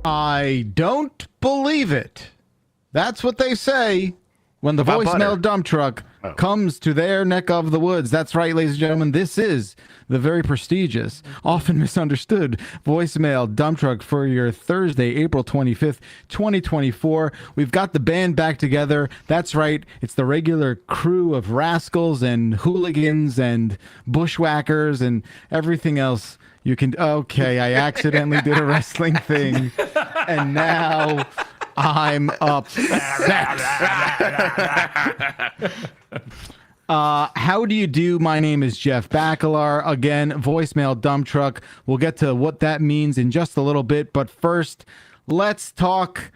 I don't believe it. That's what they say when the voicemail dump truck comes to their neck of the woods. That's right, ladies and gentlemen. This is the very prestigious, often misunderstood voicemail dump truck for your Thursday, April 25th, 2024. We've got the band back together. That's right. It's the regular crew of rascals and hooligans and bushwhackers and everything else. You can, okay, I accidentally did a wrestling thing, and now I'm upset. How do you do? My name is Jeff Bacalar. Again, voicemail dump truck. We'll get to what that means in just a little bit, but first, let's talk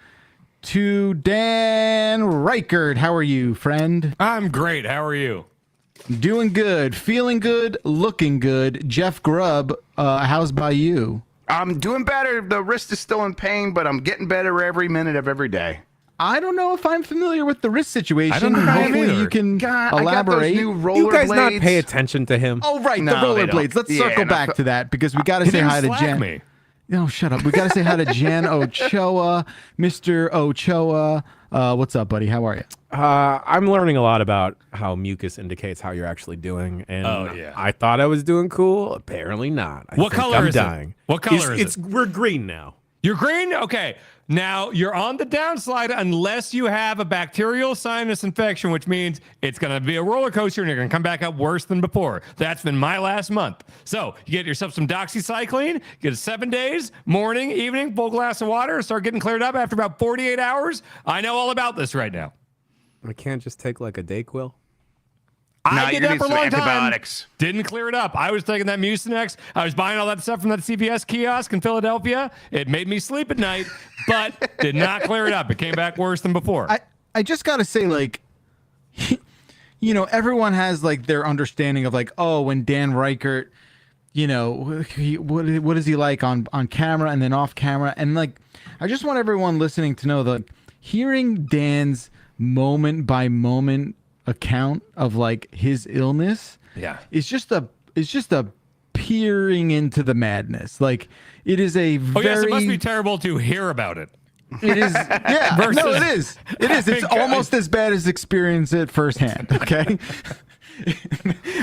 to Dan Reichert. How are you, friend? I'm great. How are you? Doing good, feeling good, looking good. Jeff Grubb, how's by you? I'm doing better. The wrist is still in pain, but I'm getting better every minute of every day. I don't know if I'm familiar with the wrist situation. I don't know Hopefully you can elaborate. I got those new roller You guys blades. not pay attention to him? Oh, right, No, the they don't. rollerblades. Let's circle back to that because we got to say hi to Jen. Me. No, shut up. We got to say hi to Jen Ochoa, Mr. Ochoa. What's up, buddy? How are you? I'm learning a lot about how mucus indicates how you're actually doing, and I thought I was doing cool. Apparently not. What color is dying. it? What color is it? We're green now. You're green? Okay. Now, you're on the downslide unless you have a bacterial sinus infection, which means it's going to be a roller coaster and you're going to come back up worse than before. That's been my last month. So you get yourself some doxycycline, get 7 days, morning, evening, full glass of water, start getting cleared up after about 48 hours. I know all about this right now. I can't just take like a Dayquil? I did that for a long antibiotics. time. Didn't clear it up. I was taking that Mucinex. I was buying all that stuff from that CVS kiosk in Philadelphia. It made me sleep at night, but did not clear it up. It came back worse than before. I just got to say, like, you know, everyone has like their understanding of like, oh, when Dan Reichert, you know, what is he like on camera and then off camera? And like, I just want everyone listening to know that hearing Dan's moment by moment account of like his illness is just a peering into the madness. Like it is a very yes, it must be terrible to hear about it. It is no, it is it's almost as bad as experience it firsthand. Okay.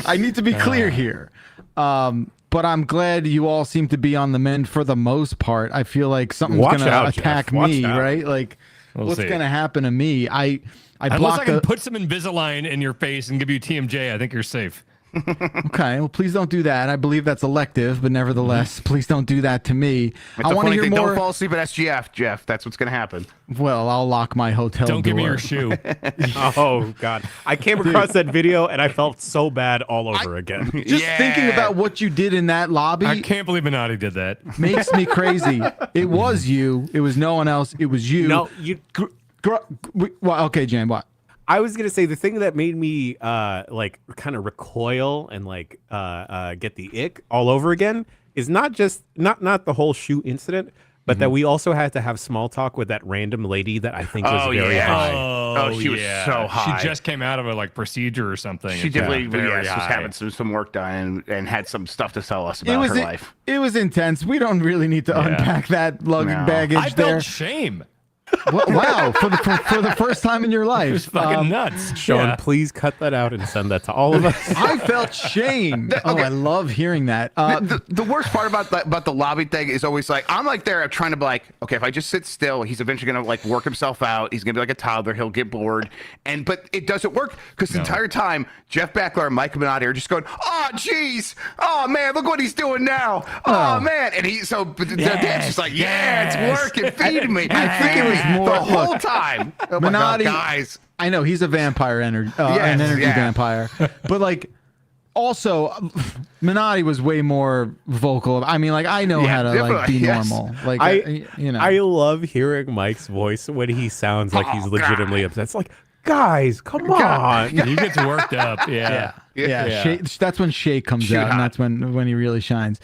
I need to be clear here, but I'm glad you all seem to be on the mend for the most part. I feel like something's gonna attack me, right? Like what's gonna happen to me? I Unless I can put some Invisalign in your face and give you TMJ, I think you're safe. Okay, well, please don't do that. I believe that's elective, but nevertheless, please don't do that to me. I want to hear more. Don't fall asleep at SGF, Jeff. That's what's going to happen. Well, I'll lock my hotel door. Don't give me your shoe. Oh, God. I came across that video, and I felt so bad all over again. Just thinking about what you did in that lobby. I can't believe Minotti did that. Makes me crazy. It was you. It was no one else. It was you. No, you... Well, okay, Jan, what? I was gonna say the thing that made me like kind of recoil and like get the ick all over again is not just not the whole shoe incident, but that we also had to have small talk with that random lady that I think was very high. Oh, she was so high. She just came out of a like procedure or something. She definitely was having some work done and had some stuff to tell us about her life. It was intense. We don't really need to unpack that baggage I there. felt shame. Wow, for the first time in your life. It was fucking nuts. Sean, please cut that out and send that to all of us. I felt shame. I love hearing that. The worst part about the lobby thing is always like, I'm like there trying to be like, okay, if I just sit still, he's eventually going to like work himself out. He's going to be like a toddler. He'll get bored. But it doesn't work because the entire time, Jeff Backler and Mike Minotti are just going, oh, geez. Oh, man, look what he's doing now. Oh, man. And Dan's just like, it's working, feeding me. I think it was more the whole time. Oh, my God, guys. I know he's a vampire an energy vampire, but like also Minotti was way more vocal. I mean, like I know how to like be normal. Like I love hearing Mike's voice when he sounds like he's legitimately upset. It's like, Guys, come on. He gets worked up. Yeah. Yeah. Shay, that's when Shay comes Shoot out, hot. and that's when he really shines.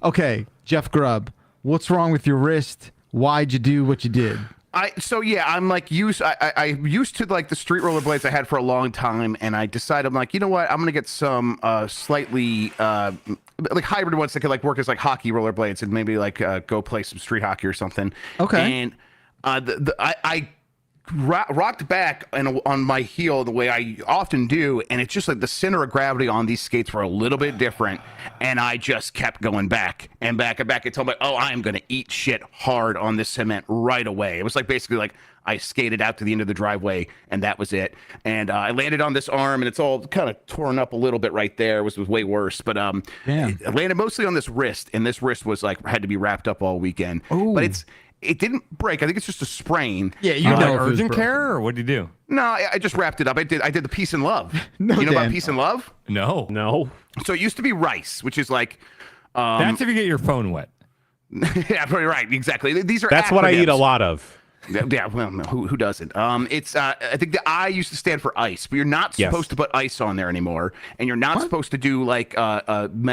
Okay, Jeff Grubb, what's wrong with your wrist? Why'd you do what you did? I'm like I used to like the street rollerblades I had for a long time, and I decided I'm like, you know what, I'm gonna get some slightly like hybrid ones that could like work as like hockey rollerblades and maybe like go play some street hockey or something. Okay. And I rocked back on my heel the way I often do, and it's just like the center of gravity on these skates were a little bit different, and I just kept going back and back and back until I'm like, oh, I am going to eat shit hard on this cement right away. It was like basically like I skated out to the end of the driveway, and that was it. And I landed on this arm, and it's all kind of torn up a little bit right there. It was way worse, but I landed mostly on this wrist, and this wrist was like had to be wrapped up all weekend. Ooh. But it didn't break. I think it's just a sprain. Yeah, you Like know if it was urgent broken. care, or what did you do? No, I just wrapped it up. I did the peace and love. No, you know Dan. about peace and love? No. So it used to be rice, which is like, That's if you get your phone wet. yeah, probably right, exactly. These are That's what I eat a lot of. Yeah, well, who doesn't? It's I think the I used to stand for ice, but you're not supposed to put ice on there anymore, and you're not supposed to do like aspirin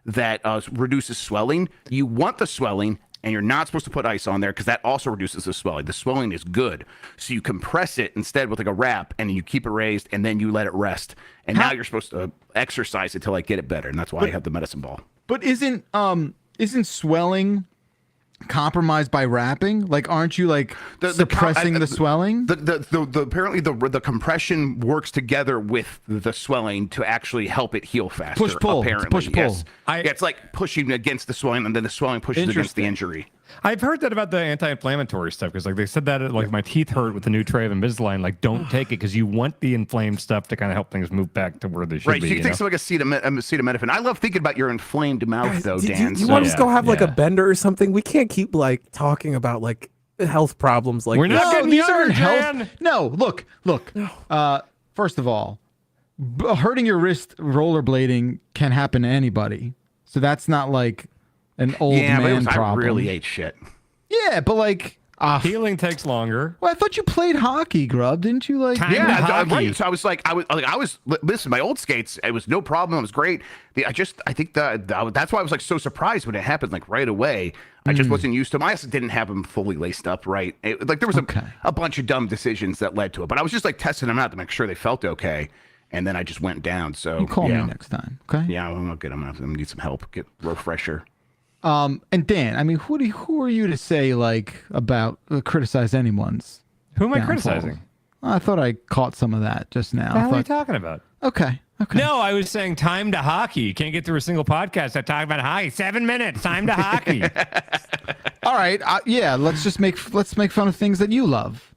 that reduces swelling. You want the swelling, and you're not supposed to put ice on there because that also reduces the swelling. The swelling is good, so you compress it instead with like a wrap, and you keep it raised, and then you let it rest. And now you're supposed to exercise it to like get it better, and that's why I have the medicine ball. But isn't swelling compromised by wrapping? Like, aren't you like suppressing the swelling? Apparently the compression works together with the swelling to actually help it heal faster. Push pull. Apparently, Push pull. yes. It's like pushing against the swelling, and then the swelling pushes against the injury. I've heard that about the anti-inflammatory stuff because like they said that like my teeth hurt with the new tray of Invisalign. Like, don't take it because you want the inflamed stuff to kind of help things move back to where they should Right, be. so you can take something like acetaminophen. I love thinking about your inflamed mouth, though, Do Dan. you want us to go have like yeah. a bender or something? We can't keep like talking about like health problems like We're this. not getting these younger, aren't Dan. health. No, look. First of all, hurting your wrist rollerblading can happen to anybody. So that's not like an old man I problem. really ate shit. Yeah, but like, Healing takes longer. well, I thought you played hockey, Grub, didn't you? Like, Time to hockey. Right. So I was listen, my old skates, it was no problem. It was great. I think that's why I was like so surprised when it happened like right away. I just wasn't used to them. I also didn't have them fully laced up right. Like there was a bunch of dumb decisions that led to it, but I was just like testing them out to make sure they felt okay. And then I just went down. So you call me next time, okay? Yeah, I'm not good. I'm gonna need some help. Get a refresher. And Dan, I mean, who are you to say like about criticize anyone's? Who am I downfalls? criticizing? I thought I caught some of that just now. What the hell are you I thought, talking about? okay. No, I was saying time to hockey. You can't get through a single podcast. I talk about hockey. 7 minutes. Time to hockey. All right. Yeah. Let's make fun of things that you love.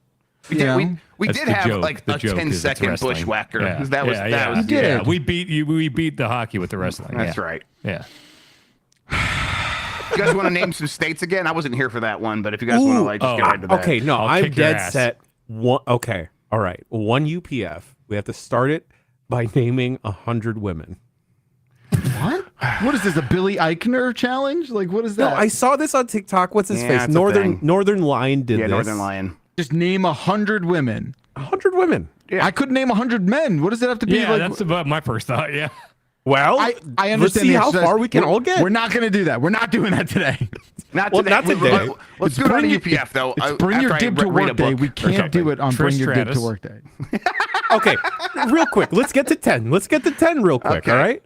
You know? We That's did the have joke. like The a joke is it's 10-second wrestling. bushwhacker. Yeah. That was You did. Yeah, we beat the hockey with the wrestling. That's yeah. right. Yeah. You guys want to name some states again? I wasn't here for that one, but if you guys want to like just get right into that. Okay, no, I'll I'm kick your dead ass. set. Okay, all right. One UPF. We have to start it by naming 100 women. What? What is this? A Billy Eichner challenge? Like, what is No, that? I saw this on TikTok. What's his Yeah, face? it's a thing. Northern Lion did Yeah, this. Northern Lion. Just name 100 women. 100 women. Yeah. I couldn't name 100 men. What does it have to be? Yeah, like, that's about my first thought. Yeah. Well, I understand. Let's see the how exercise. far we can all get. We're not going to do that. We're not doing that today. Not Well, today. not today. Let's do it on UPF though. It's bring your dib to work day. We can't do it on Trish bring your dib to Stratus. work day. Okay, real quick. Let's get to 10. Let's get to 10 real quick. Okay. All right.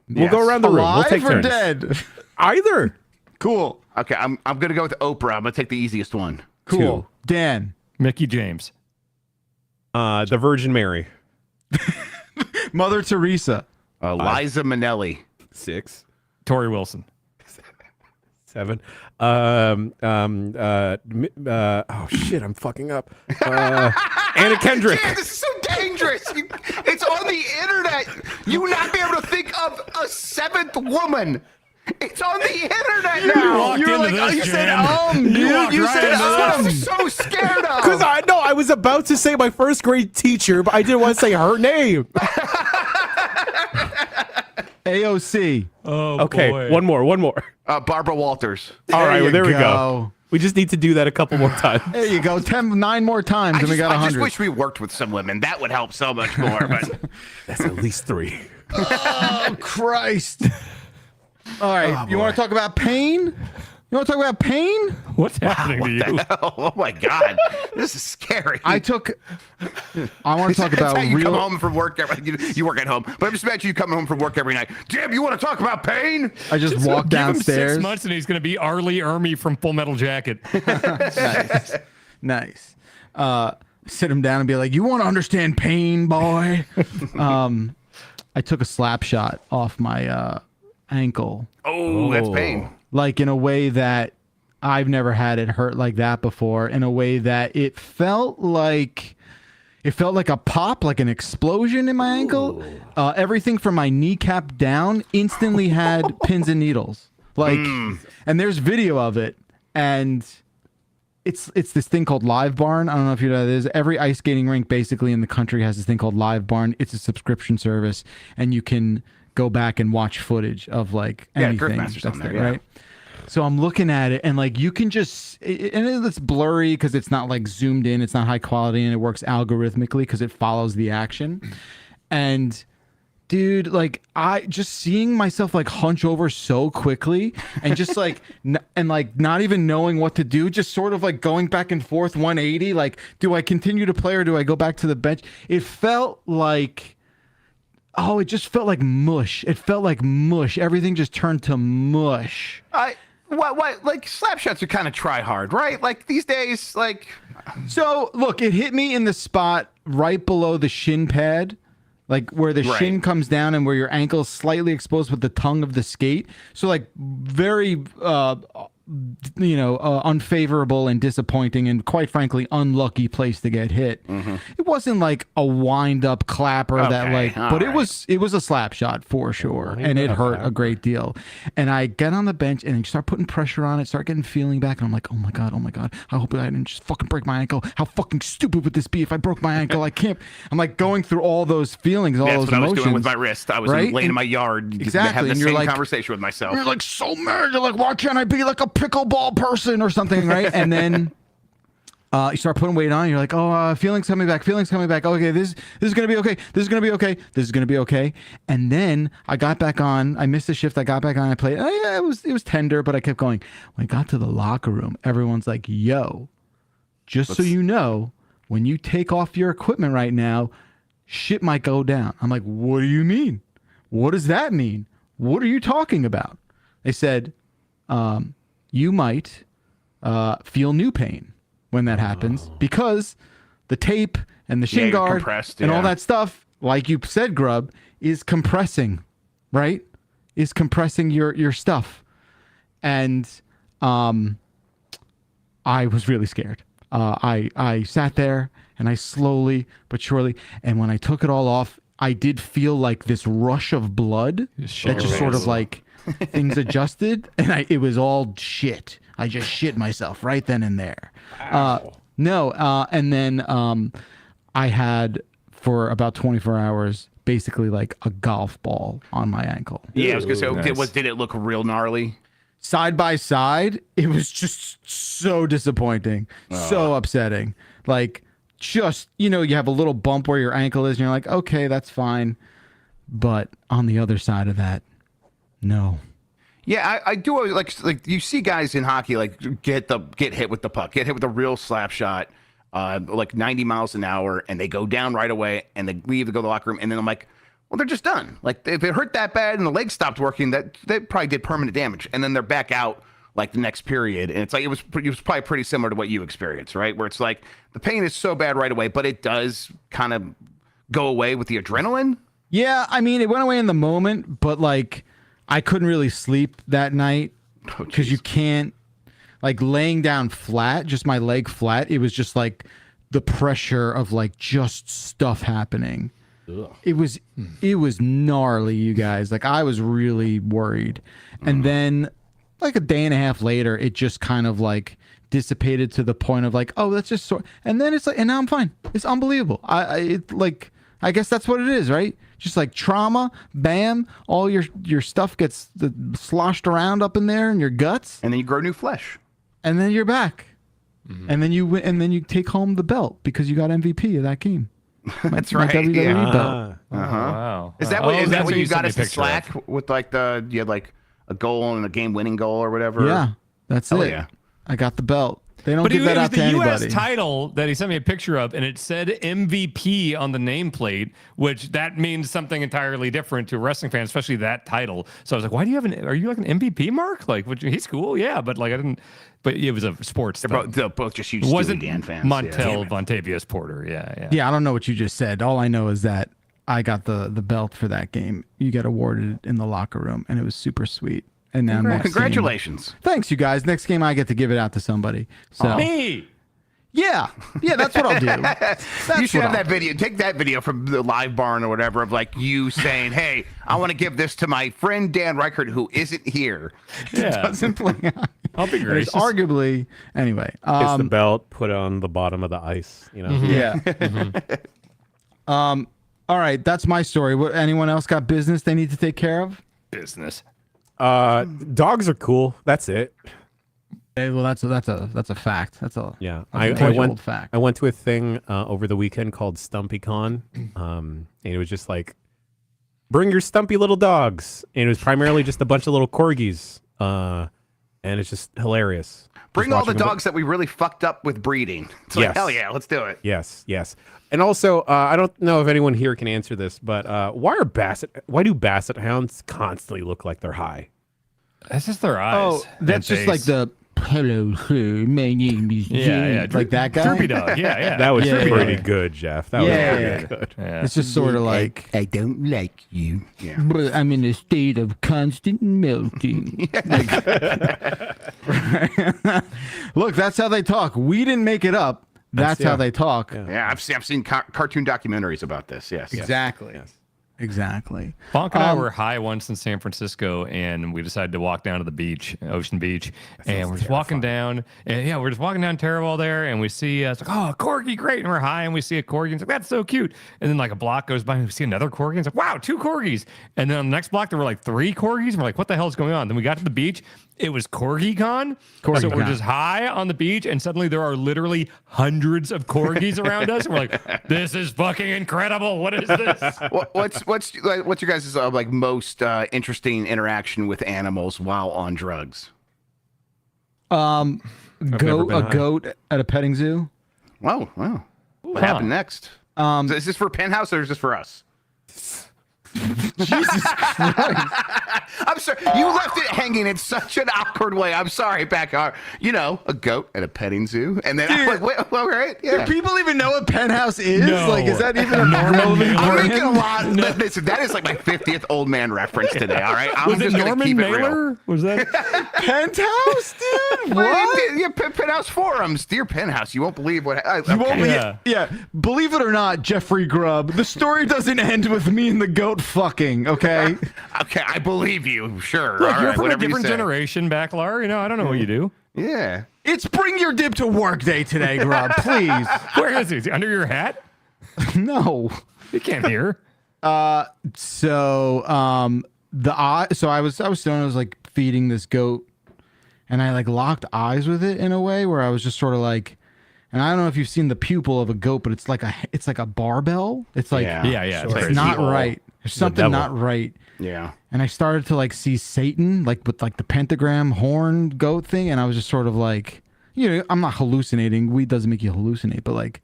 We'll go yes. around the room. We'll Alive take or turns. dead? Either. Cool. Okay, I'm gonna go with Oprah. I'm gonna take the easiest one. Cool. 2. Dan. Mickey James. The Virgin Mary. Mother Teresa. Liza Minnelli. 6. Tori Wilson. 7. Oh shit, I'm fucking up. Anna Kendrick. Damn, this is so dangerous. It's on the internet. You would not be able to think of a 7th woman. It's on the internet now. walked You were into like, this, you said, Jan. dude. walked You right said, into I'm this. so scared of. Because I was about to say my first grade teacher, but I didn't want to say her name. AOC. Oh, Okay, boy. one more. Barbara Walters. All right, well, there we go. We just need to do that a couple more times. There you go. 9 more times, and we got 100. I just wish we worked with some women. That would help so much more. But That's at least 3. Oh, Christ. All right. You want to talk about pain? You want to talk about pain? What's happening to you? oh my God, this is scary. I want to talk about how you real. come home from work. You work at home, but I'm just imagine you coming home from work every night. Damn, you want to talk about pain? I just walk Give him downstairs. 6 months and he's going to be Arlie Ermy from Full Metal Jacket. Nice. Sit him down and be like, "You want to understand pain, boy?" I took a slap shot off my ankle. Oh, that's pain. Like in a way that I've never had it hurt like that before. In a way that it felt like a pop, like an explosion in my ankle. Everything from my kneecap down instantly had pins and needles. Like, and there's video of it, and it's this thing called Live Barn. I don't know if you know what that is. Every ice skating rink basically in the country has this thing called Live Barn. It's a subscription service, and you can go back and watch footage of like anything that's there, right? So I'm looking at it, and like you can just, and it's blurry because it's not like zoomed in, it's not high quality, and it works algorithmically because it follows the action. And dude, like I just seeing myself like hunch over so quickly, and just like and like not even knowing what to do, just sort of like going back and forth 180. Like, do I continue to play or do I go back to the bench? It felt like. Oh, it just felt like mush. It felt like mush. Everything just turned to mush. What? Like slap shots are kind of try hard, right? Like these days, like. So look, it hit me in the spot right below the shin pad, like where the shin comes down and where your ankle is slightly exposed with the tongue of the skate. So like very, unfavorable and disappointing and quite frankly unlucky place to get hit. It wasn't like a wind up clapper that like, but it was a slap shot for sure, and it hurt a great deal. And I get on the bench and start putting pressure on it, start getting feeling back, and I'm like, oh my god, I hope I didn't just fucking break my ankle. How fucking stupid would this be if I broke my ankle? I can't. I'm like going through all those feelings, all those emotions. That's what I was doing with my wrist. I was laying in my yard, exactly, having the same like, conversation with myself. You're like so mad. You're like, why can't I be like a pickleball person or something, right? And then you start putting weight on. You're like, oh, feelings coming back. Okay, this is gonna be okay. This is gonna be okay. And then I got back on. I missed the shift. I got back on. I played. It was tender, but I kept going. When I got to the locker room, everyone's like, yo, just so you know, when you take off your equipment right now, shit might go down. I'm like, what do you mean? What does that mean? What are you talking about? They said, you might feel new pain when that happens because the tape and the shin guard and all that stuff, like you said, Grub, is compressing, right? Is compressing your stuff. And I was really scared. I sat there and I slowly but surely, and when I took it all off, I did feel like this rush of blood that just sort of like things adjusted, and it was all shit. I just shit myself right then and there. And then I had for about 24 hours basically like a golf ball on my ankle. Yeah, I was gonna say, did it look real gnarly? Side by side, it was just so disappointing, so upsetting. Like, just, you have a little bump where your ankle is, and you're like, okay, that's fine. But on the other side of that, no. Yeah, I do always, like you see guys in hockey like get hit with the puck, get hit with a real slap shot, like 90 miles an hour, and they go down right away, and they leave to go to the locker room, and then I'm like, well, they're just done. Like if it hurt that bad and the leg stopped working, that probably did permanent damage, and then they're back out like the next period, and it's like it was probably pretty similar to what you experienced, right? Where it's like the pain is so bad right away, but it does kind of go away with the adrenaline. Yeah, I mean, it went away in the moment, but like I couldn't really sleep that night because you can't, like, laying down flat, just my leg flat. It was just like the pressure of like just stuff happening. Ugh. It was gnarly, you guys. Like I was really worried, and then like a day and a half later, it just kind of like dissipated to the point of like, oh, that's just sore. And then it's like, and now I'm fine. It's unbelievable. I guess that's what it is, right? Just like trauma, bam, all your stuff gets sloshed around up in there in your guts. And then you grow new flesh. and then you're back, and then you win, and then you take home the belt because you got MVP of that game. That's My right. WWE Yeah. belt. Wow. Is that what, is that that's what you sent got me us a to picture of. Slack with like you had like a goal and a game-winning goal or whatever? Yeah, that's Oh, it. yeah. I got the belt. They don't But give it that was out to the anybody. U.S. title that he sent me a picture of, and it said MVP on the nameplate, which that means something entirely different to a wrestling fan, especially that title. So I was like, "Why do you have an? Are you like an MVP mark? Like, he's cool, yeah, but like I didn't. But it was a sports. They're both just huge It Steely wasn't Dan fans. Montel Vontavious Porter. Yeah. Yeah, I don't know what you just said. All I know is that I got the belt for that game. You get awarded in the locker room, and it was super sweet. And now next Congratulations. game, thanks, you guys. Next game, I get to give it out to somebody. So Me. yeah, that's what I'll do. You should have that video. Take that video from the live barn or whatever of like you saying, "Hey, I want to give this to my friend Dan Reichert who isn't here." Yeah. Doesn't play out. I'll be It's gracious. arguably anyway. It's the belt, put it on the bottom of the ice. You know. Yeah. All right, that's my story. What? Anyone else got business they need to take care of? Business. Dogs are cool. That's it. Hey, well, that's a fact. That's a Yeah, that's I an went. old fact. I went to a thing over the weekend called StumpyCon, and it was just like, bring your stumpy little dogs, and it was primarily just a bunch of little corgis, and it's just hilarious. Bring Just all the watching them. dogs that we really fucked up with breeding. It's like, Yes. hell yeah, let's do it. Yes, and also I don't know if anyone here can answer this, but why do basset hounds constantly look like they're high? That's just their eyes. Oh, that's and just like face. the hello, sir, my name is yeah. like that guy. Droopy dog. Yeah. That was Yeah, pretty yeah. good, Jeff. That Yeah, was yeah. pretty good. Yeah. It's just sort of like, I don't like you. Yeah. but I'm in a state of constant melting. Look, that's how they talk. We didn't make it up. That's how they talk. Yeah, I've seen cartoon documentaries about this. Yes. Exactly. Exactly. Bonk and I were high once in San Francisco, and we decided to walk down to the beach, Ocean Beach, and we're just walking down, and we're just walking down Terrible there, and we see, it's like, oh, a corgi, great, and we're high, and we see a corgi, and it's like, that's so cute, and then like a block goes by, and we see another corgi, and it's like, wow, 2 corgis, and then on the next block, there were like 3 corgis, and we're like, what the hell is going on? Then we got to the beach, it was CorgiCon, so we're CorgiCon. just high on the beach, and suddenly there are literally hundreds of corgis around us, and we're like, this is fucking incredible, what is this? What's your guys' like most interesting interaction with animals while on drugs? never A been high. goat at a petting zoo. Wow. What happened next? Is this for Penthouse or is this for us? Jesus Christ. I'm sorry. You left it hanging in such an awkward way. I'm sorry, Backar. You know, a goat at a petting zoo. And then I'm like, wait, well, right? Yeah. Do people even know what Penthouse is? No. Like, is that even a Norman relevant I'm Mailer? brand? making a lot. Listen, that is like my 50th old man reference today, all right? I'm Was it just going to Norman keep it real. Mailer? Was that? Penthouse, dude? What? Yeah, Penthouse Forums. Dear Penthouse, you won't believe what... You won't be, Yeah. yeah. Believe it or not, Jeffrey Grubb, the story doesn't end with me and the goat fucking, okay? Okay, I believe you. Sure. Look, all you're right, from a whatever you different say. generation, Backlar. You know, I don't know what you do. Yeah. It's bring your dip to work day today, Grubb, please. Where is he? Is he under your hat? No. You can't hear. So I was stoned, I was like feeding this goat, and I like locked eyes with it in a way where I was just sort of like, and I don't know if you've seen the pupil of a goat, but it's like a barbell. It's like Yeah. Yeah. Sure. it's crazy. not right. There's something devil. not right. Yeah. And I started to like see Satan, like with like the pentagram horn goat thing, and I was just sort of like, I'm not hallucinating. Weed doesn't make you hallucinate, but like,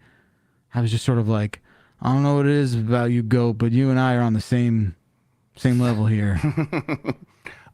I was just sort of like, I don't know what it is about you, goat, but you and I are on the same level here.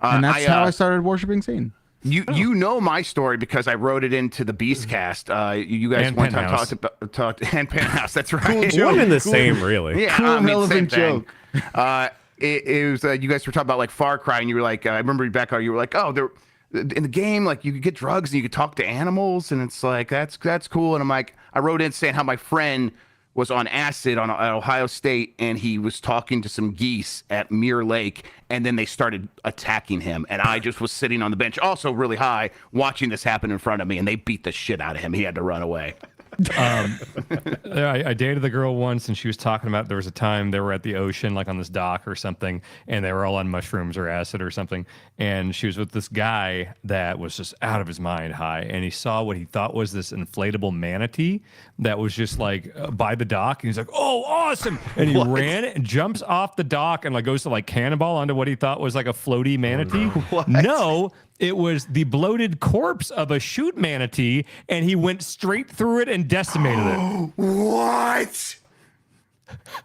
And that's how I started worshiping Satan. You know my story because I wrote it into the Beastcast. You guys And one time Penthouse. talked and Penthouse. That's right. One and the same, really. Yeah, Cool, I mean, relevant same thing. It was you guys were talking about like Far Cry, and you were like, I remember Rebecca, you were like, oh, there in the game, like you could get drugs and you could talk to animals, and it's like that's cool. And I'm like, I wrote in saying how my friend was on acid at Ohio State, and he was talking to some geese at Mirror Lake, and then they started attacking him, and I just was sitting on the bench, also really high, watching this happen in front of me, and they beat the shit out of him. He had to run away. I dated the girl once, and she was talking about there was a time they were at the ocean, like on this dock or something, and they were all on mushrooms or acid or something. And she was with this guy that was just out of his mind high, and he saw what he thought was this inflatable manatee that was just like by the dock. And he's like, "Oh, awesome!" And he ran and jumps off the dock and like goes to like cannonball onto what he thought was like a floaty manatee. No, it was the bloated corpse of a shoot manatee, and he went straight through it and decimated it. What?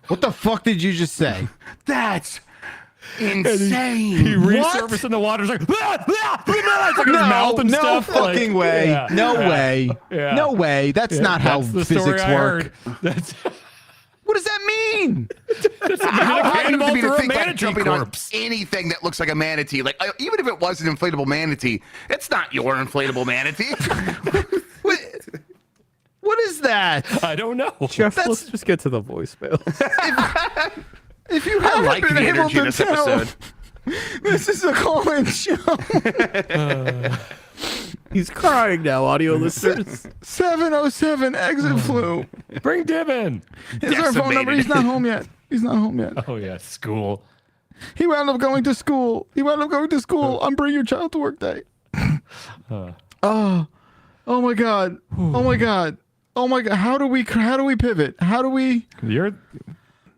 What the fuck did you just say? That's insane. He resurfaced in the water. It's like, it's like his mouth and no stuff. fucking way. Yeah. No way. Yeah. No way. That's not how That's the story physics I work. heard. That's What does that mean? How hard would it be to think like manatee jumping corpse. on anything that looks like a manatee? Like even if it was an inflatable manatee, it's not your inflatable manatee. What is that? I don't know. Jeff, let's just get to the voicemail. If you I haven't like been the able energy in to this tell, episode. this is a call-in show. He's crying now, audio listeners. 707 exit flew. Bring Dib in. Here's our phone number. Decimated. He's not home yet. He's not home yet. Oh, yeah, school. He wound up going to school. On Bring Your Child to Work Day. Oh my God. Oh my God. Oh my God. How do we pivot? How do we? You're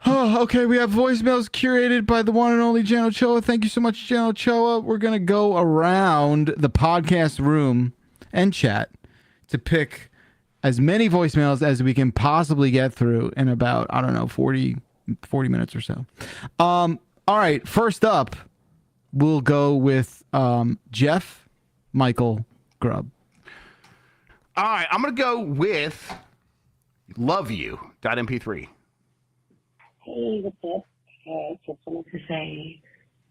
Oh, okay. We have voicemails curated by the one and only Jan Ochoa. Thank you so much, Jan Ochoa. We're going to go around the podcast room and chat to pick as many voicemails as we can possibly get through in about, 40 minutes or so. All right. First up, we'll go with Jeff Michael Grubb. All right, I'm gonna go with "Love You.mp3." Hey, what's up? Just wanted to say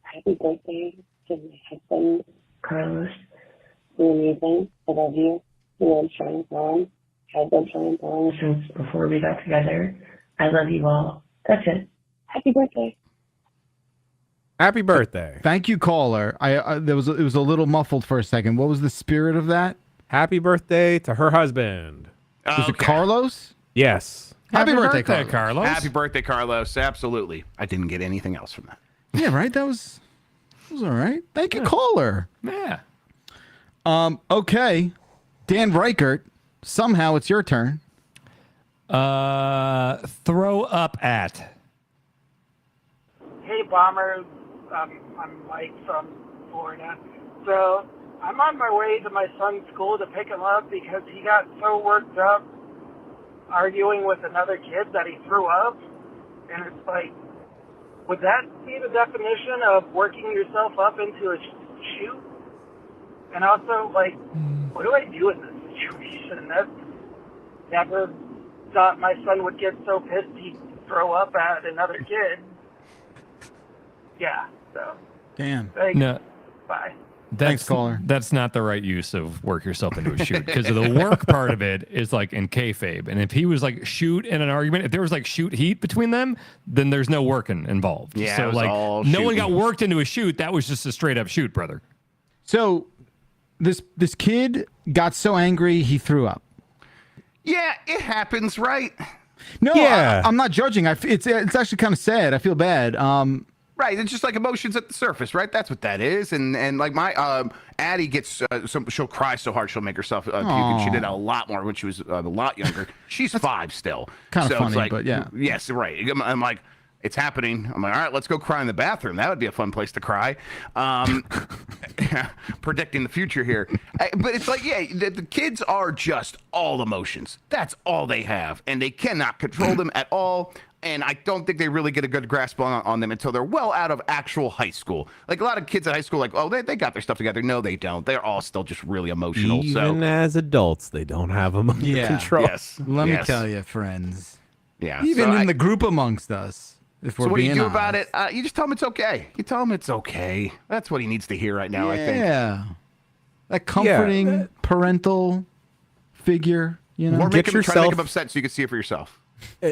happy birthday to my husband, Carlos. You're amazing. I love you. You love Sean Paul. I've been Sean Paul since before we got together. I love you all. That's it. Happy birthday. Happy birthday. Thank you, caller. It was a little muffled for a second. What was the spirit of that? Happy birthday to her husband. Was it Carlos? Yes. Happy birthday, Carlos. Happy birthday, Carlos. Absolutely. I didn't get anything else from that. Yeah, right. That was all right. Thank you, caller. yeah. Okay, Dan Reichert. Somehow it's your turn. Throw up at. Hey, Bombers. I'm Mike from Florida. So I'm on my way to my son's school to pick him up because he got so worked up arguing with another kid that he threw up. And it's like, would that be the definition of working yourself up into a shoot? And also, like, what do I do in this situation? I've never thought my son would get so pissed he'd throw up at another kid. Yeah, so. Damn. Thanks. No. Bye. Thanks, caller. That's not the right use of work yourself into a shoot, because the work part of it is like in kayfabe. And if he was like shoot in an argument, if there was like shoot heat between them, then there's no working involved. Yeah, so it was like all no one shooting. got worked into a shoot. That was just a straight up shoot, brother. So this kid got so angry he threw up. Yeah, it happens, right? No, Yeah. I'm not judging. It's actually kind of sad. I feel bad. Right, it's just like emotions at the surface, right? That's what that is. And like my Addie gets, she'll cry so hard she'll make herself puke, and she did a lot more when she was a lot younger. She's 5 still. kinda so funny, it's like, but yeah. Yes, right. I'm like, it's happening. I'm like, all right, let's go cry in the bathroom. That would be a fun place to cry. Predicting the future here. But it's like, yeah, the kids are just all emotions. That's all they have. And they cannot control them at all. And I don't think they really get a good grasp on them until they're well out of actual high school. Like a lot of kids at high school, like, oh, they got their stuff together. No, they don't. They're all still just really emotional. Even as adults, they don't have them under Yeah. control. Yes. Let me Yes. tell you, friends. Yeah. Even so in the group amongst us, if we're so what do being you do honest. about it? You just tell him it's okay. You tell him it's okay. That's what he needs to hear right now, I think. Yeah. That comforting parental figure, you know. Or Get make him, try to yourself- make him upset so you can see it for yourself.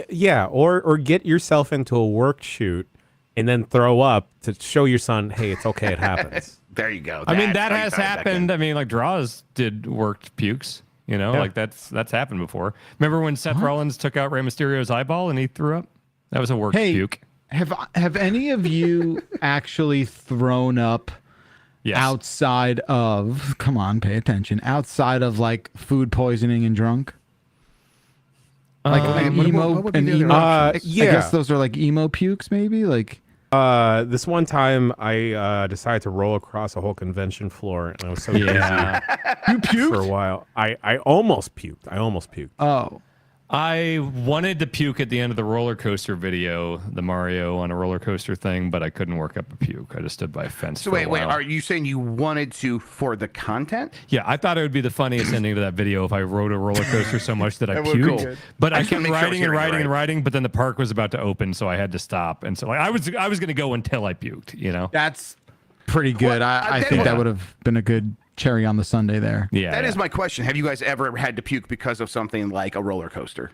Yeah, or get yourself into a work shoot and then throw up to show your son, hey, it's okay, it happens. There you go. I mean, That's that how you has tie it back in. happened. I mean, like Draws did worked pukes. You know, like that's happened before. Remember when Seth Rollins took out Rey Mysterio's eyeball and he threw up? That was a work puke. Have any of you actually thrown up outside of, come on, pay attention, outside of like food poisoning and drunk? Like emo. I guess those are like emo pukes, maybe? Like this one time I decided to roll across a whole convention floor and I was so dizzy. You puked? For a while. I almost puked. Oh. I wanted to puke at the end of the roller coaster video, the Mario on a roller coaster thing, but I couldn't work up a puke. I just stood by a fence. So wait, are you saying you wanted to for the content? Yeah, I thought it would be the funniest ending to that video if I rode a roller coaster so much that I puked. Cool. But I kept riding and riding, but then the park was about to open, so I had to stop. And so like I was going to go until I puked, you know? That's pretty good. I think that would have been a good cherry on the sundae there. Yeah, that is my question. Have you guys ever had to puke because of something like a roller coaster?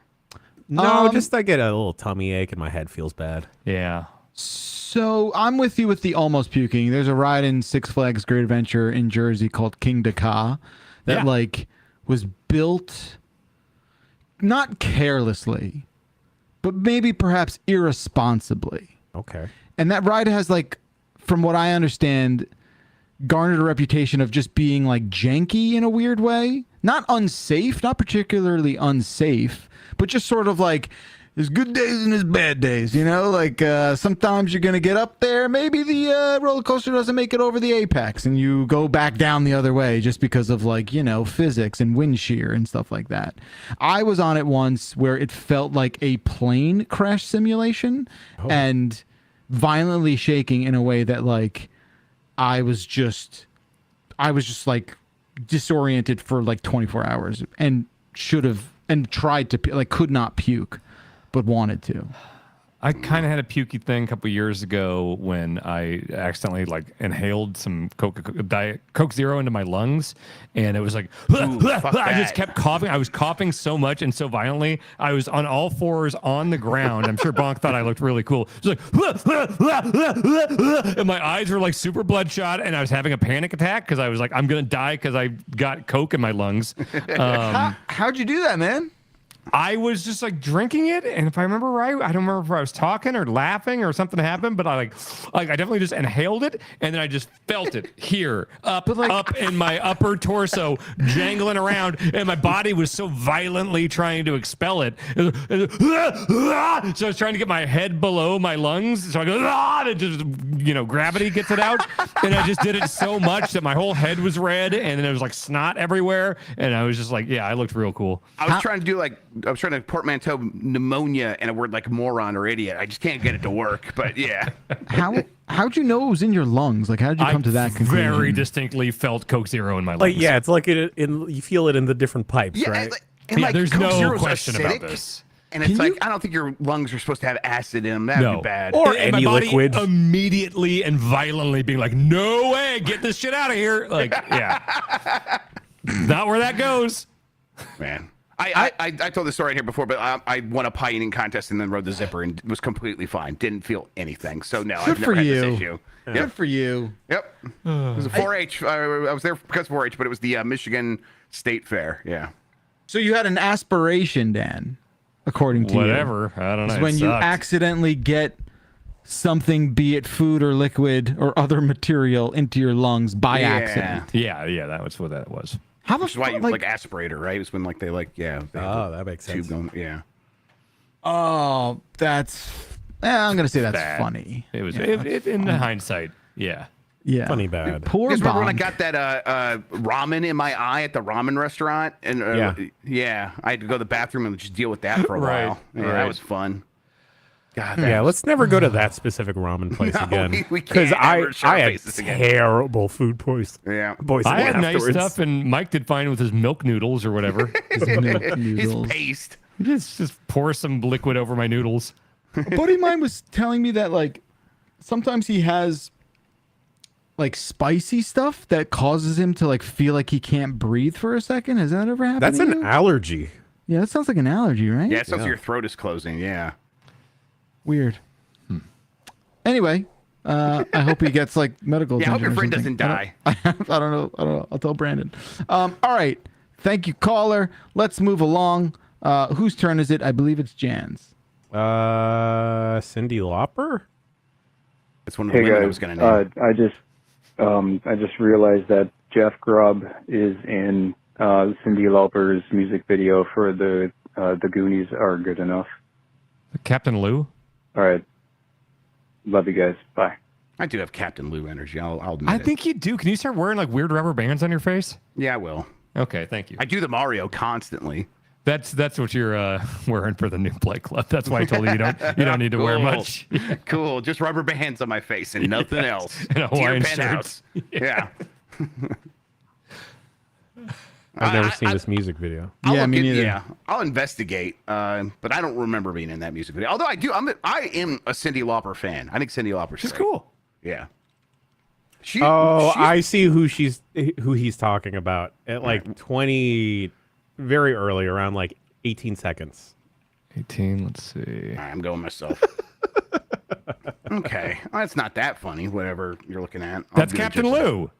No, just I get a little tummy ache and my head feels bad. Yeah. So I'm with you with the almost puking. There's a ride in Six Flags Great Adventure in Jersey called King Dakar that like was built not carelessly, but maybe perhaps irresponsibly. Okay. And that ride has like, from what I understand, garnered a reputation of just being like janky in a weird way. Not unsafe, not particularly unsafe, but just sort of like there's good days and there's bad days, you know? Like sometimes you're going to get up there. Maybe the roller coaster doesn't make it over the apex and you go back down the other way just because of like, you know, physics and wind shear and stuff like that. I was on it once where it felt like a plane crash simulation and violently shaking in a way that like I was just like disoriented for like 24 hours and should have and tried to like could not puke but wanted to. I kind of had a pukey thing a couple years ago when I accidentally like inhaled some Coke Zero into my lungs, and it was like I just kept coughing. I was coughing so much and so violently. I was on all fours on the ground. I'm sure Bonk thought I looked really cool. It was like, and my eyes were like super bloodshot, and I was having a panic attack because I was like, I'm gonna die because I got Coke in my lungs. How'd you do that, man? I was just like drinking it, and if I remember right, I don't remember if I was talking or laughing or something happened, but I definitely just inhaled it, and then I just felt it here, up in my upper torso, jangling around, and my body was so violently trying to expel it. So I was trying to get my head below my lungs, so I go, and just, you know, gravity gets it out, and I just did it so much that my whole head was red, and then there was like snot everywhere, and I was just like, yeah, I looked real cool. I was trying to portmanteau pneumonia and a word like moron or idiot. I just can't get it to work, but yeah. How'd you know it was in your lungs? Like, how did you come to that conclusion? Very distinctly felt Coke Zero in my lungs. Like, yeah, it's like you feel it in the different pipes, right? And there's Coke no Zero's question acidic, about this. And it's I don't think your lungs are supposed to have acid in them. That'd be bad. Or and any my body liquid. Immediately and violently being like, no way, get this shit out of here. Like, yeah. Not where that goes. Man. I told the story right here before, but I won a pie eating contest and then rode the zipper and was completely fine. Didn't feel anything. So no, I've never had this issue. Good for you. Yep. It was a 4-H. I was there because of 4-H, but it was the Michigan State Fair. Yeah. So you had an aspiration, Dan, according to whatever. you. I don't know. It's when you accidentally get something, be it food or liquid or other material, into your lungs by accident. Yeah, that was what that was. How much? Why you like aspirator, right? It's when like they that makes sense. Going, yeah. Oh, that's. I'm gonna say that's bad. Funny. It was in the hindsight. Yeah. Yeah. Funny bad. Poor Remember when I Bonk. got that ramen in my eye at the ramen restaurant, and I had to go to the bathroom and just deal with that for a while. Yeah, that was fun. God, yeah, let's never go to that specific ramen place again. Because I had terrible food poisoning. Yeah, I had nice stuff, and Mike did fine with his milk noodles or whatever. His paste. Just pour some liquid over my noodles. A buddy of mine was telling me that like sometimes he has like spicy stuff that causes him to like feel like he can't breathe for a second. Has that ever happened? That's an allergy. Yeah, that sounds like an allergy, right? Yeah, it sounds like your throat is closing. Yeah. Weird. Anyway, I hope he gets like medical attention. I hope your friend doesn't die. I don't know. I'll tell Brandon. All right. Thank you, caller. Let's move along. Whose turn is it? I believe it's Jan's. Cyndi Lauper? It's one of the women I was going to name. I just realized that Jeff Grubb is in Cyndi Lauper's music video for the Goonies Are Good Enough. Captain Lou? All right. Love you guys. Bye. I do have Captain Lou energy. I'll admit I it. think you do. Can you start wearing like weird rubber bands on your face? Yeah, I will. Okay, thank you. I do the Mario constantly. That's what you're wearing for the new Play Club. That's why I told you you don't need to wear much. Cool. Just rubber bands on my face and nothing else. And a Hawaiian shirt. Penthouse. Yeah. I've never seen this music video. Yeah, me neither. Yeah, I'll investigate. But I don't remember being in that music video. Although I am a Cyndi Lauper fan. I think Cyndi Lauper's She's great. cool. Yeah. I see who he's talking about at like 20, very early, around like 18 seconds. 18. Let's see. All right, I'm going myself. Okay, well, that's not that funny. Whatever you're looking at. That's Captain Lou.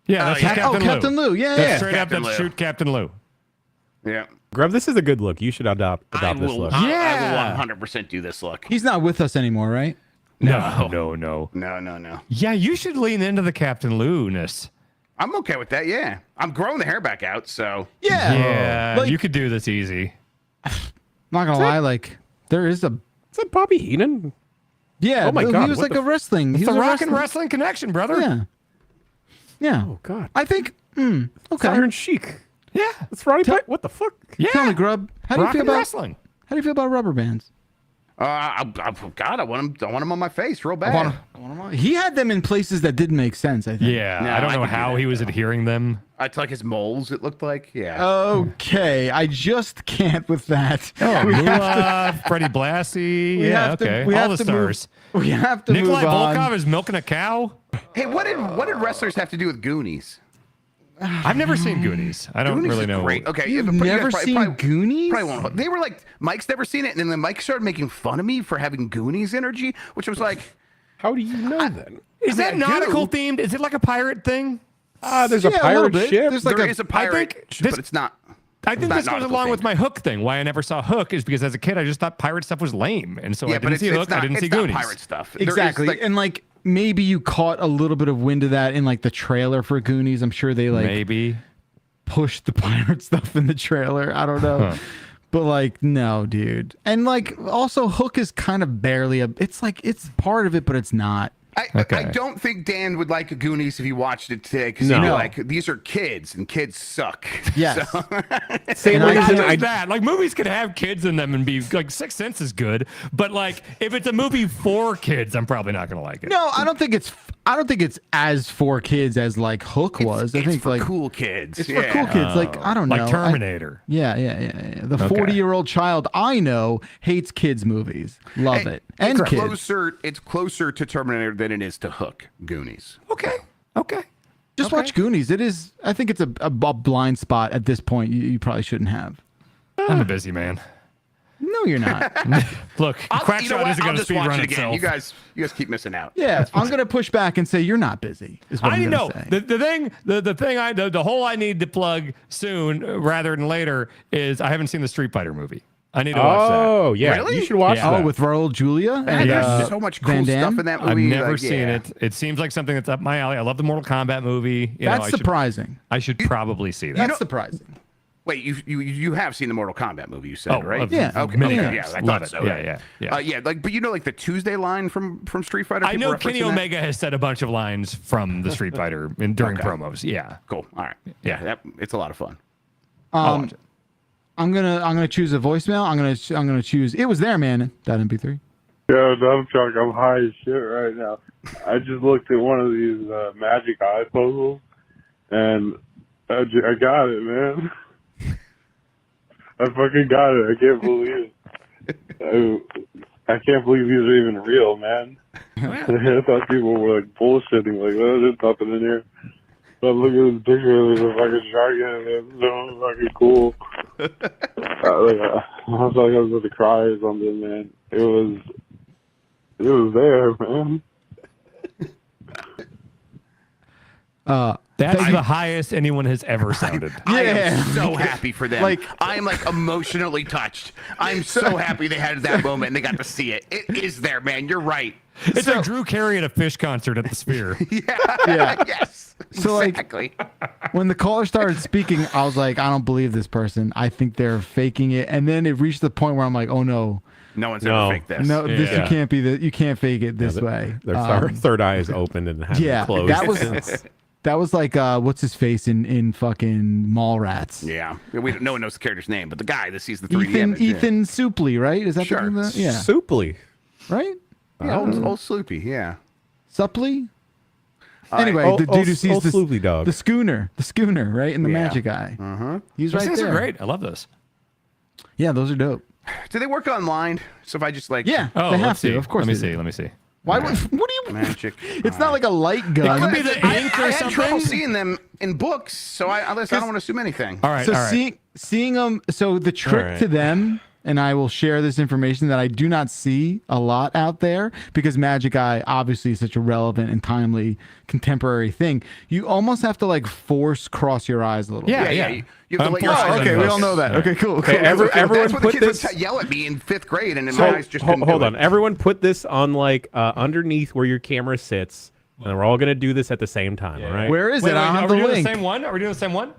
Yeah, that's Captain Lou. Yeah, That's yeah. straight Captain up. That's Lou. shoot Captain Lou. Yeah. Grub, this is a good look. You should adopt this look. I will 100% do this look. He's not with us anymore, right? No. No. Yeah, you should lean into the Captain Lou-ness. I'm okay with that. Yeah, I'm growing the hair back out, so Yeah, Like- you could do this easy. Not gonna lie, like there is a Is that Bobby Heenan? yeah. Oh my he God, was what like the a wrestling. He It's the was a rock and wrestling connection, brother. Yeah, yeah. Oh God. I think. It's Okay. Iron Chic. Yeah. That's Roddy Piper. What the fuck? Yeah. Tell me, Grub. How do you rock feel and about wrestling? How do you feel about rubber bands? God, I want him on my face real bad. He had them in places that didn't make sense. I think. Yeah, No, I don't I know could do how that, he was though. adhering them. It's like his moles. It looked like. Yeah. Okay, I just can't with that. Oh, We have Moolah, Freddie Blassie. we Yeah, have to- okay. we All have the to move- stars. We have to Nikolai move on. Volkov is milking a cow. Hey, what did wrestlers have to do with Goonies? I've never seen Goonies. I don't Goonies really is know. Great. Okay, You've but you guys never seen Goonies? Probably won't. They were like, Mike's never seen it, and then Mike started making fun of me for having Goonies energy, which was like, How do you know then? Is that I do. nautical themed? Is it like a pirate thing? There's Yeah, a a pirate little bit. ship. There's like there a- is a pirate, think this- but it's not. I think Not this goes nautical along with themed. my Hook thing. Why I never saw Hook is because as a kid I just thought pirate stuff was lame, and so I Yeah, but didn't it's see Hook. not, I didn't see it's not Goonies. pirate stuff. There is, Exactly, like- and like maybe you caught a little bit of wind of that in like the trailer for Goonies. I'm sure they like Maybe. pushed the pirate stuff in the trailer. I don't know. But like, no, dude. And like also Hook is kind of barely it's like it's part of it, but it's not. I Okay. don't think Dan would like Goonies if he watched it today because No. he'd be like, these are kids and kids suck. Yes. Same And I reason Not I just that. Like movies could have kids in them and be like Sixth Sense is good, but like if it's a movie for kids, I'm probably not gonna like it. No, I don't think it's as for kids as like Hook was. I It's think for like cool kids. it's yeah. for cool kids. Like I don't know. Like Terminator. Yeah. The 40-year-old child I know hates kids movies. Love it. And it's kids. It's closer to Terminator than it is to Hook. Goonies. Okay. Just watch Goonies. It is. I think it's a blind spot at this point. You probably shouldn't have. I'm a busy man. No, you're not. Look, You know Quackshot what? isn't I'll gonna just speed watch run it again. itself. You guys keep missing out. Yeah, I'm gonna push back and say you're not busy. Is what I I'm know gonna say. the hole I need to plug soon rather than later is I haven't seen the Street Fighter movie. I need to watch that. Oh yeah, Really? you should watch Yeah. that. Oh, with Raul Julia Man, and there's so much cool Van Damme? stuff in that I've movie. never like, seen yeah. it. It seems like something that's up my alley. I love the Mortal Kombat movie. You know, That's surprising. I should probably see that. That's surprising. Wait, you have seen the Mortal Kombat movie? You said Oh, right? Yeah. Okay. many okay, times. yeah, I Love thought it. so. Yeah. Yeah, like, but you know, like the Tuesday line from Street Fighter. I people know Kenny referencing that? Omega has said a bunch of lines from the Street Fighter during promos. Yeah. Cool. All right. Yeah. It's a lot of fun. I'll watch it. I'm gonna choose a voicemail. I'm gonna choose. It was there, man. That MP3. Yo, dumb truck, I'm high as shit right now. I just looked at one of these magic eye puzzles, and I got it, man. I fucking got it. I can't believe it. I can't believe these are even real, man. I thought people were like bullshitting, like, oh, there's nothing in here. But look at this picture, there's a fucking dragon, and it's so fucking cool. I was like I was about to cry or something, man. It was there, man. That's the highest anyone has ever sounded. I am so happy for them. Like, I am like emotionally touched. I'm so happy they had that moment and they got to see it. It is there, man. You're right. It's like Drew Carey at a Fish concert at the Sphere. Yeah. Yes. So exactly. When the caller started speaking, I was like, I don't believe this person. I think they're faking it. And then it reached the point where I'm like, oh no. No one's ever faked this. No, this you can't be. You can't fake it this way. Their third eye is open and hasn't closed. That was like what's his face in fucking Mallrats. Yeah, no one knows the character's name, but the guy that sees the 3D image. Ethan Suplee, right? Is that Sure. the name of the, yeah, Suplee, right? Yeah, old Sloopy. Yeah, Suplee. Anyway, the dude who sees the schooner, right, in the magic eye. He's right there. Are great. I love this. Yeah, those are dope. Do they work online? So if I just like, they have to. Of course. Let me see. Why? What do you? Magic. It's not like a light gun. It could be the ink or I something. had trouble seeing them in books, so I don't want to assume anything. All right. So seeing them. So the trick to them, and I will share this information that I do not see a lot out there because Magic Eye obviously is such a relevant and timely contemporary thing. You almost have to like force cross your eyes a little. Yeah, bit. Yeah. You have to let your eyes. Okay, we all know that. Okay, cool. Okay, cool. everyone That's what the put kids this. would yell at me in 5th grade, and my eyes just couldn't hold do on. it. Everyone put this on like underneath where your camera sits, and we're all gonna do this at the same time. All right? Where is it? I don't have the Are we doing link. the same one? Are we doing the same one?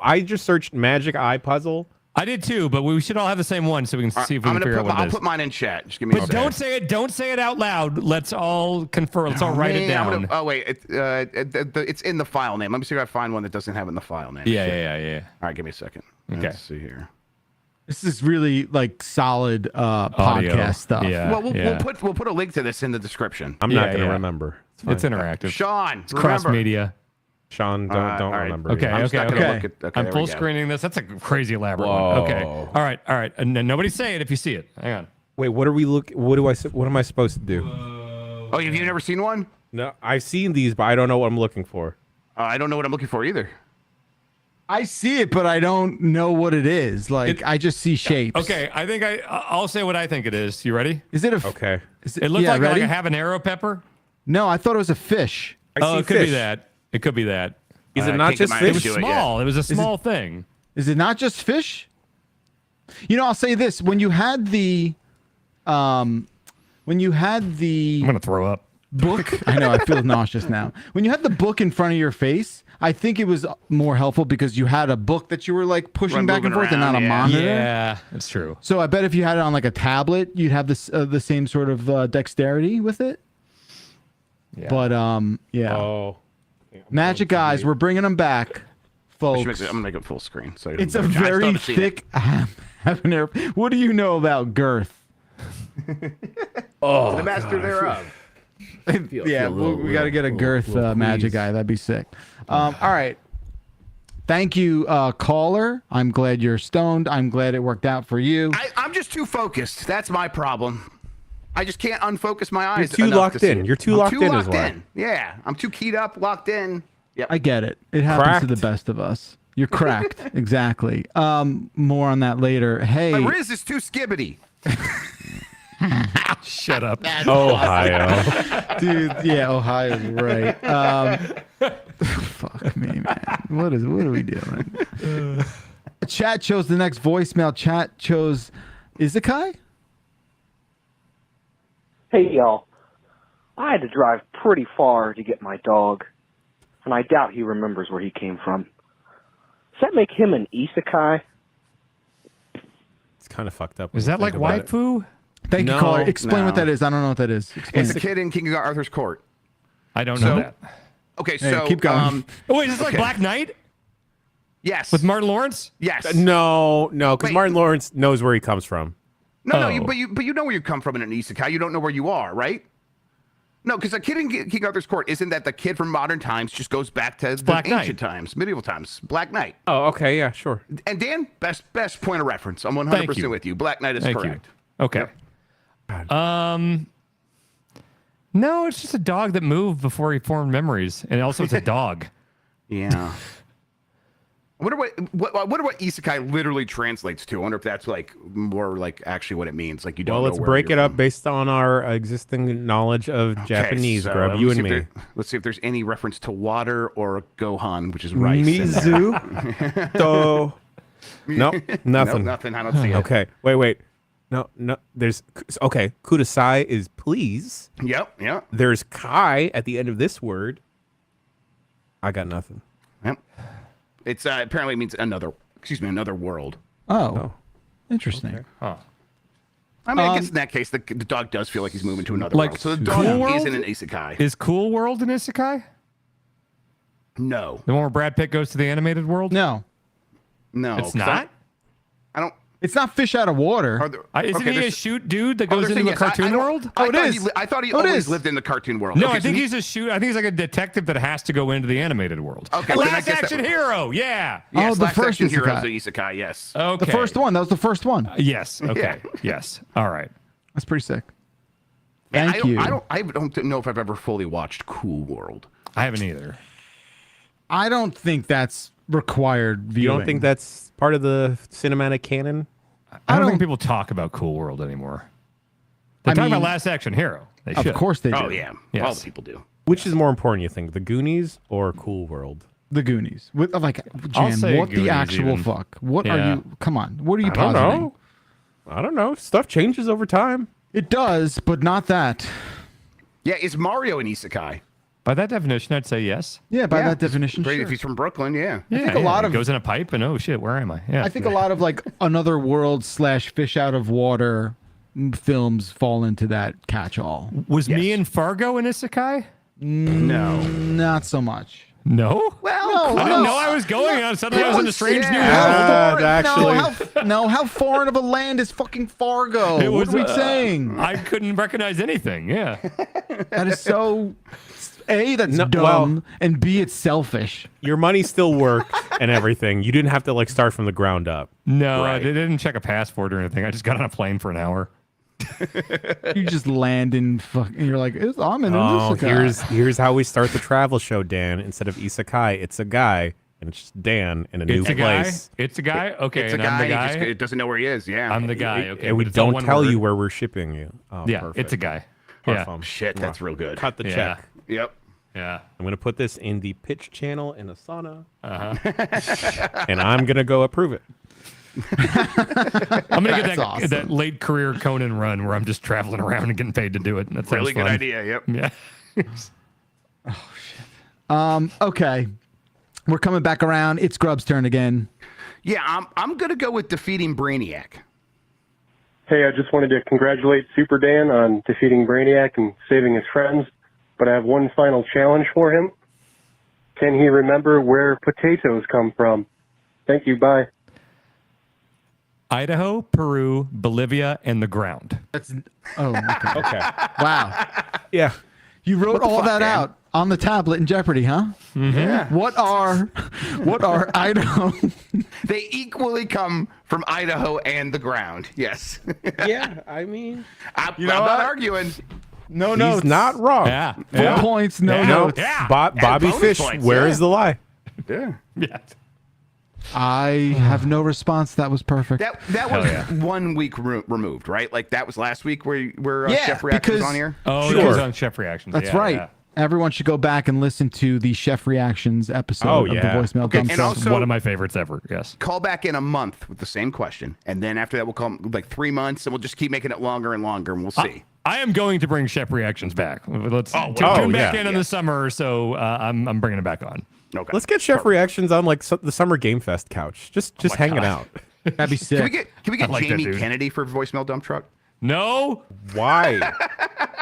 I just searched Magic Eye Puzzle. I did too, but we should all have the same one so we can see if we can figure out what it I'll is. put mine in chat. Just give me a But second. don't say it out loud. Let's all confer. Let's all write it down. It's in the file name. Let me see if I find one that doesn't have it in the file name. Yeah. All right, give me a second. Okay. Let's see here. This is really like solid podcast stuff. Yeah. Well, we'll put a link to this in the description. I'm not gonna remember. It's interactive. Sean, It's cross media. Sean, don't remember. Okay, I'm just not gonna look at- I'm there full we go. screening this. That's a crazy elaborate one. Okay. All right. And then nobody say it if you see it. Hang on. Wait, what are we look? What am I supposed to do? Oh, have you never seen one? No, I've seen these, but I don't know what I'm looking for. I don't know what I'm looking for either. I see it, but I don't know what it is. Like I just see shapes. Okay, I think I'll say what I think it is. You ready? Is it a? Okay. It looks like ready? a habanero pepper. No, I thought it was a fish. It could be that. It could be that. Is it not just It fish? was small. It was a small thing. Is it not just fish? You know, I'll say this: when you had the, I'm gonna throw up. book, I know I feel nauseous now. When you had the book in front of your face, I think it was more helpful because you had a book that you were like pushing back and forth and not a monitor. Yeah, that's true. So I bet if you had it on like a tablet, you'd have this the same sort of dexterity with it. Yeah. But yeah. Oh. Magic Eyes, we're bringing them back, folks. I'm gonna make it full screen. So It's a very thick habanero. What do you know about girth? The master thereof. Yeah, we got to get a girth Magic Eye. That'd be sick. All right. Thank you, caller. I'm glad you're stoned. I'm glad it worked out for you. I'm just too focused. That's my problem. I just can't unfocus my eyes. You're too locked in. You're too locked in as well. Yeah, I'm too keyed up, locked in. Yep. I get it. It happens to the best of us. You're cracked. Exactly. More on that later. Hey. My Riz is too skibbity. Shut up. Ohio. Dude, yeah, Ohio's right. Fuck me, man. What are we doing? Chat chose the next voicemail. Chat chose isekai? Hey, y'all. I had to drive pretty far to get my dog, and I doubt he remembers where he came from. Does that make him an isekai? It's kind of fucked up. Is that like waifu? Thank you, caller. Explain what that is. I don't know what that is. Explain It's a kid in King Arthur's court. I don't know that. Okay, Hey, so keep going. Oh, wait, is this like Black Knight yes, with Martin Lawrence? yes. No, because Wait. Martin Lawrence knows where he comes from. No, Oh. but you know where you come from in an isekai. You don't know where you are, right? No, because a kid in King Arthur's court isn't that the kid from modern times just goes back to the Black Knight. ancient times, medieval times, Black Knight. Oh, okay, yeah, sure. And Dan, best point of reference. I'm 100% Thank you. with you. Black Knight is Thank correct. you. Okay. No, it's just a dog that moved before he formed memories, and also it's a dog. Yeah. I wonder what isekai literally translates to. I wonder if that's like more like actually what it means. Like you don't. Well, let's break it up based on our existing knowledge of Japanese. Grub, you and me. Let's see if there's any reference to water or gohan, which is rice. Mizu. To. Nope, nothing. Nope, nothing. I don't see it. Okay, wait. No. There's okay. Kudasai is please. Yep. There's kai at the end of this word. I got nothing. Yep. It's apparently means another world. Oh. Interesting. Okay. Huh. I mean, I guess in that case, the dog does feel like he's moving to another Like world. So the Cool dog World? isn't an isekai. Is Cool World an isekai? No. The one where Brad Pitt goes to the animated world? No. It's not? I don't. It's not fish out of water. Isn't he a shoot dude that goes into a cartoon world? I thought he always lived in the cartoon world. No, Okay, I think he's a shoot. I think he's like a detective that has to go into the animated world. Okay, Last Action Hero. Yeah. Yes, the Last first Action Hero isekai. is an isekai. Yes. Okay. The first one. That was the first one. Yes. Okay. Yes. All right. That's pretty sick. And Thank you. I don't know if I've ever fully watched Cool World. I haven't either. I don't think that's required viewing. You don't think that's part of the cinematic canon? I don't think people talk about Cool World anymore. They talk about Last Action Hero. They should. Of course they do. Oh yeah, Yes. all the people do. Which is more important, you think, the Goonies or Cool World? The Goonies. Like, I'll Jan, say what Goonies the actual even. fuck? What Yeah. are you? Come on. What are you I don't positing? know. I don't know. Stuff changes over time. It does, but not that. Yeah, is Mario an isekai? By that definition, I'd say yes. Yeah, by Yeah. that definition, Great sure. if he's from Brooklyn. Yeah. Yeah, think a lot he of- goes in a pipe and oh shit, where am I? Yeah. I think a lot of like another world / fish out of water films fall into that catch-all. Was me and Fargo an isekai? No. Not so much. No. Well, I didn't know I was going on. Suddenly I was in a strange new world. Actually, How foreign of a land is fucking Fargo? It was, what are we saying? I couldn't recognize anything. Yeah. That is so. A, that's No, dumb, well- and B, it's selfish. your money still worked and everything. You didn't have to like start from the ground up. No, I Right. didn't check a passport or anything. I just got on a plane for an hour. You just land in and you're like, I'm in Oh, isekai. here's how we start the travel show, Dan. Instead of isekai, it's a guy, and it's just Dan in a new It's a guy. place. It's a guy. Okay, It's a and guy. I'm the He guy. just doesn't know where he is. Yeah. I'm the guy. Okay, and we but it's all don't one tell word. you where we're shipping you. Oh, Yeah, perfect. it's a guy. Parfum. Yeah. Shit, that's real good. Cut the Yeah. check. Yep. Yeah. I'm gonna put this in the pitch channel in Asana, Uh-huh. and I'm gonna go approve it. I'm gonna get That's awesome. that late career Conan run where I'm just traveling around and getting paid to do it. That sounds Really good fun. idea. Yep. Yeah. Okay. We're coming back around. It's Grub's turn again. Yeah, I'm gonna go with defeating Brainiac. Hey, I just wanted to congratulate Super Dan on defeating Brainiac and saving his friends, but I have one final challenge for him. Can he remember where potatoes come from? Thank you, bye. Idaho, Peru, Bolivia, and the ground. That's okay. Okay. Wow. Yeah. You wrote all fuck, that man? out on the tablet in Jeopardy, huh? Yeah. What are Idaho? They equally come from Idaho and the ground. Yes. Yeah. I mean, I'm know not what? arguing. No he's not wrong. Yeah. Full points, no Yeah. notes. Yeah. Bobby bonus Fish. points, Where yeah. is the lie? Yeah. Yeah. I have no response. That was perfect. That was 1 week removed, right? Like that was last week where Yeah, Chef Reaction was because- on here. Oh, Sure. it was on Chef Reactions. That's Yeah, right. yeah. Everyone should go back and listen to the Chef Reactions episode Oh, of the yeah. voicemail Okay, dump and truck. also- One of my favorites ever. Yes. Call back in a month with the same question, and then after that we'll call like 3 months, and we'll just keep making it longer and longer, and we'll see. I am going to bring Chef Reactions back. Let's tune back in the summer. So I'm bringing it back on. Okay. Let's get Chef Reactions on like the Summer Game Fest couch. Just hanging God. out. That'd be sick. Can we get I like that, Jamie dude. Kennedy for voicemail dump truck? No. Why?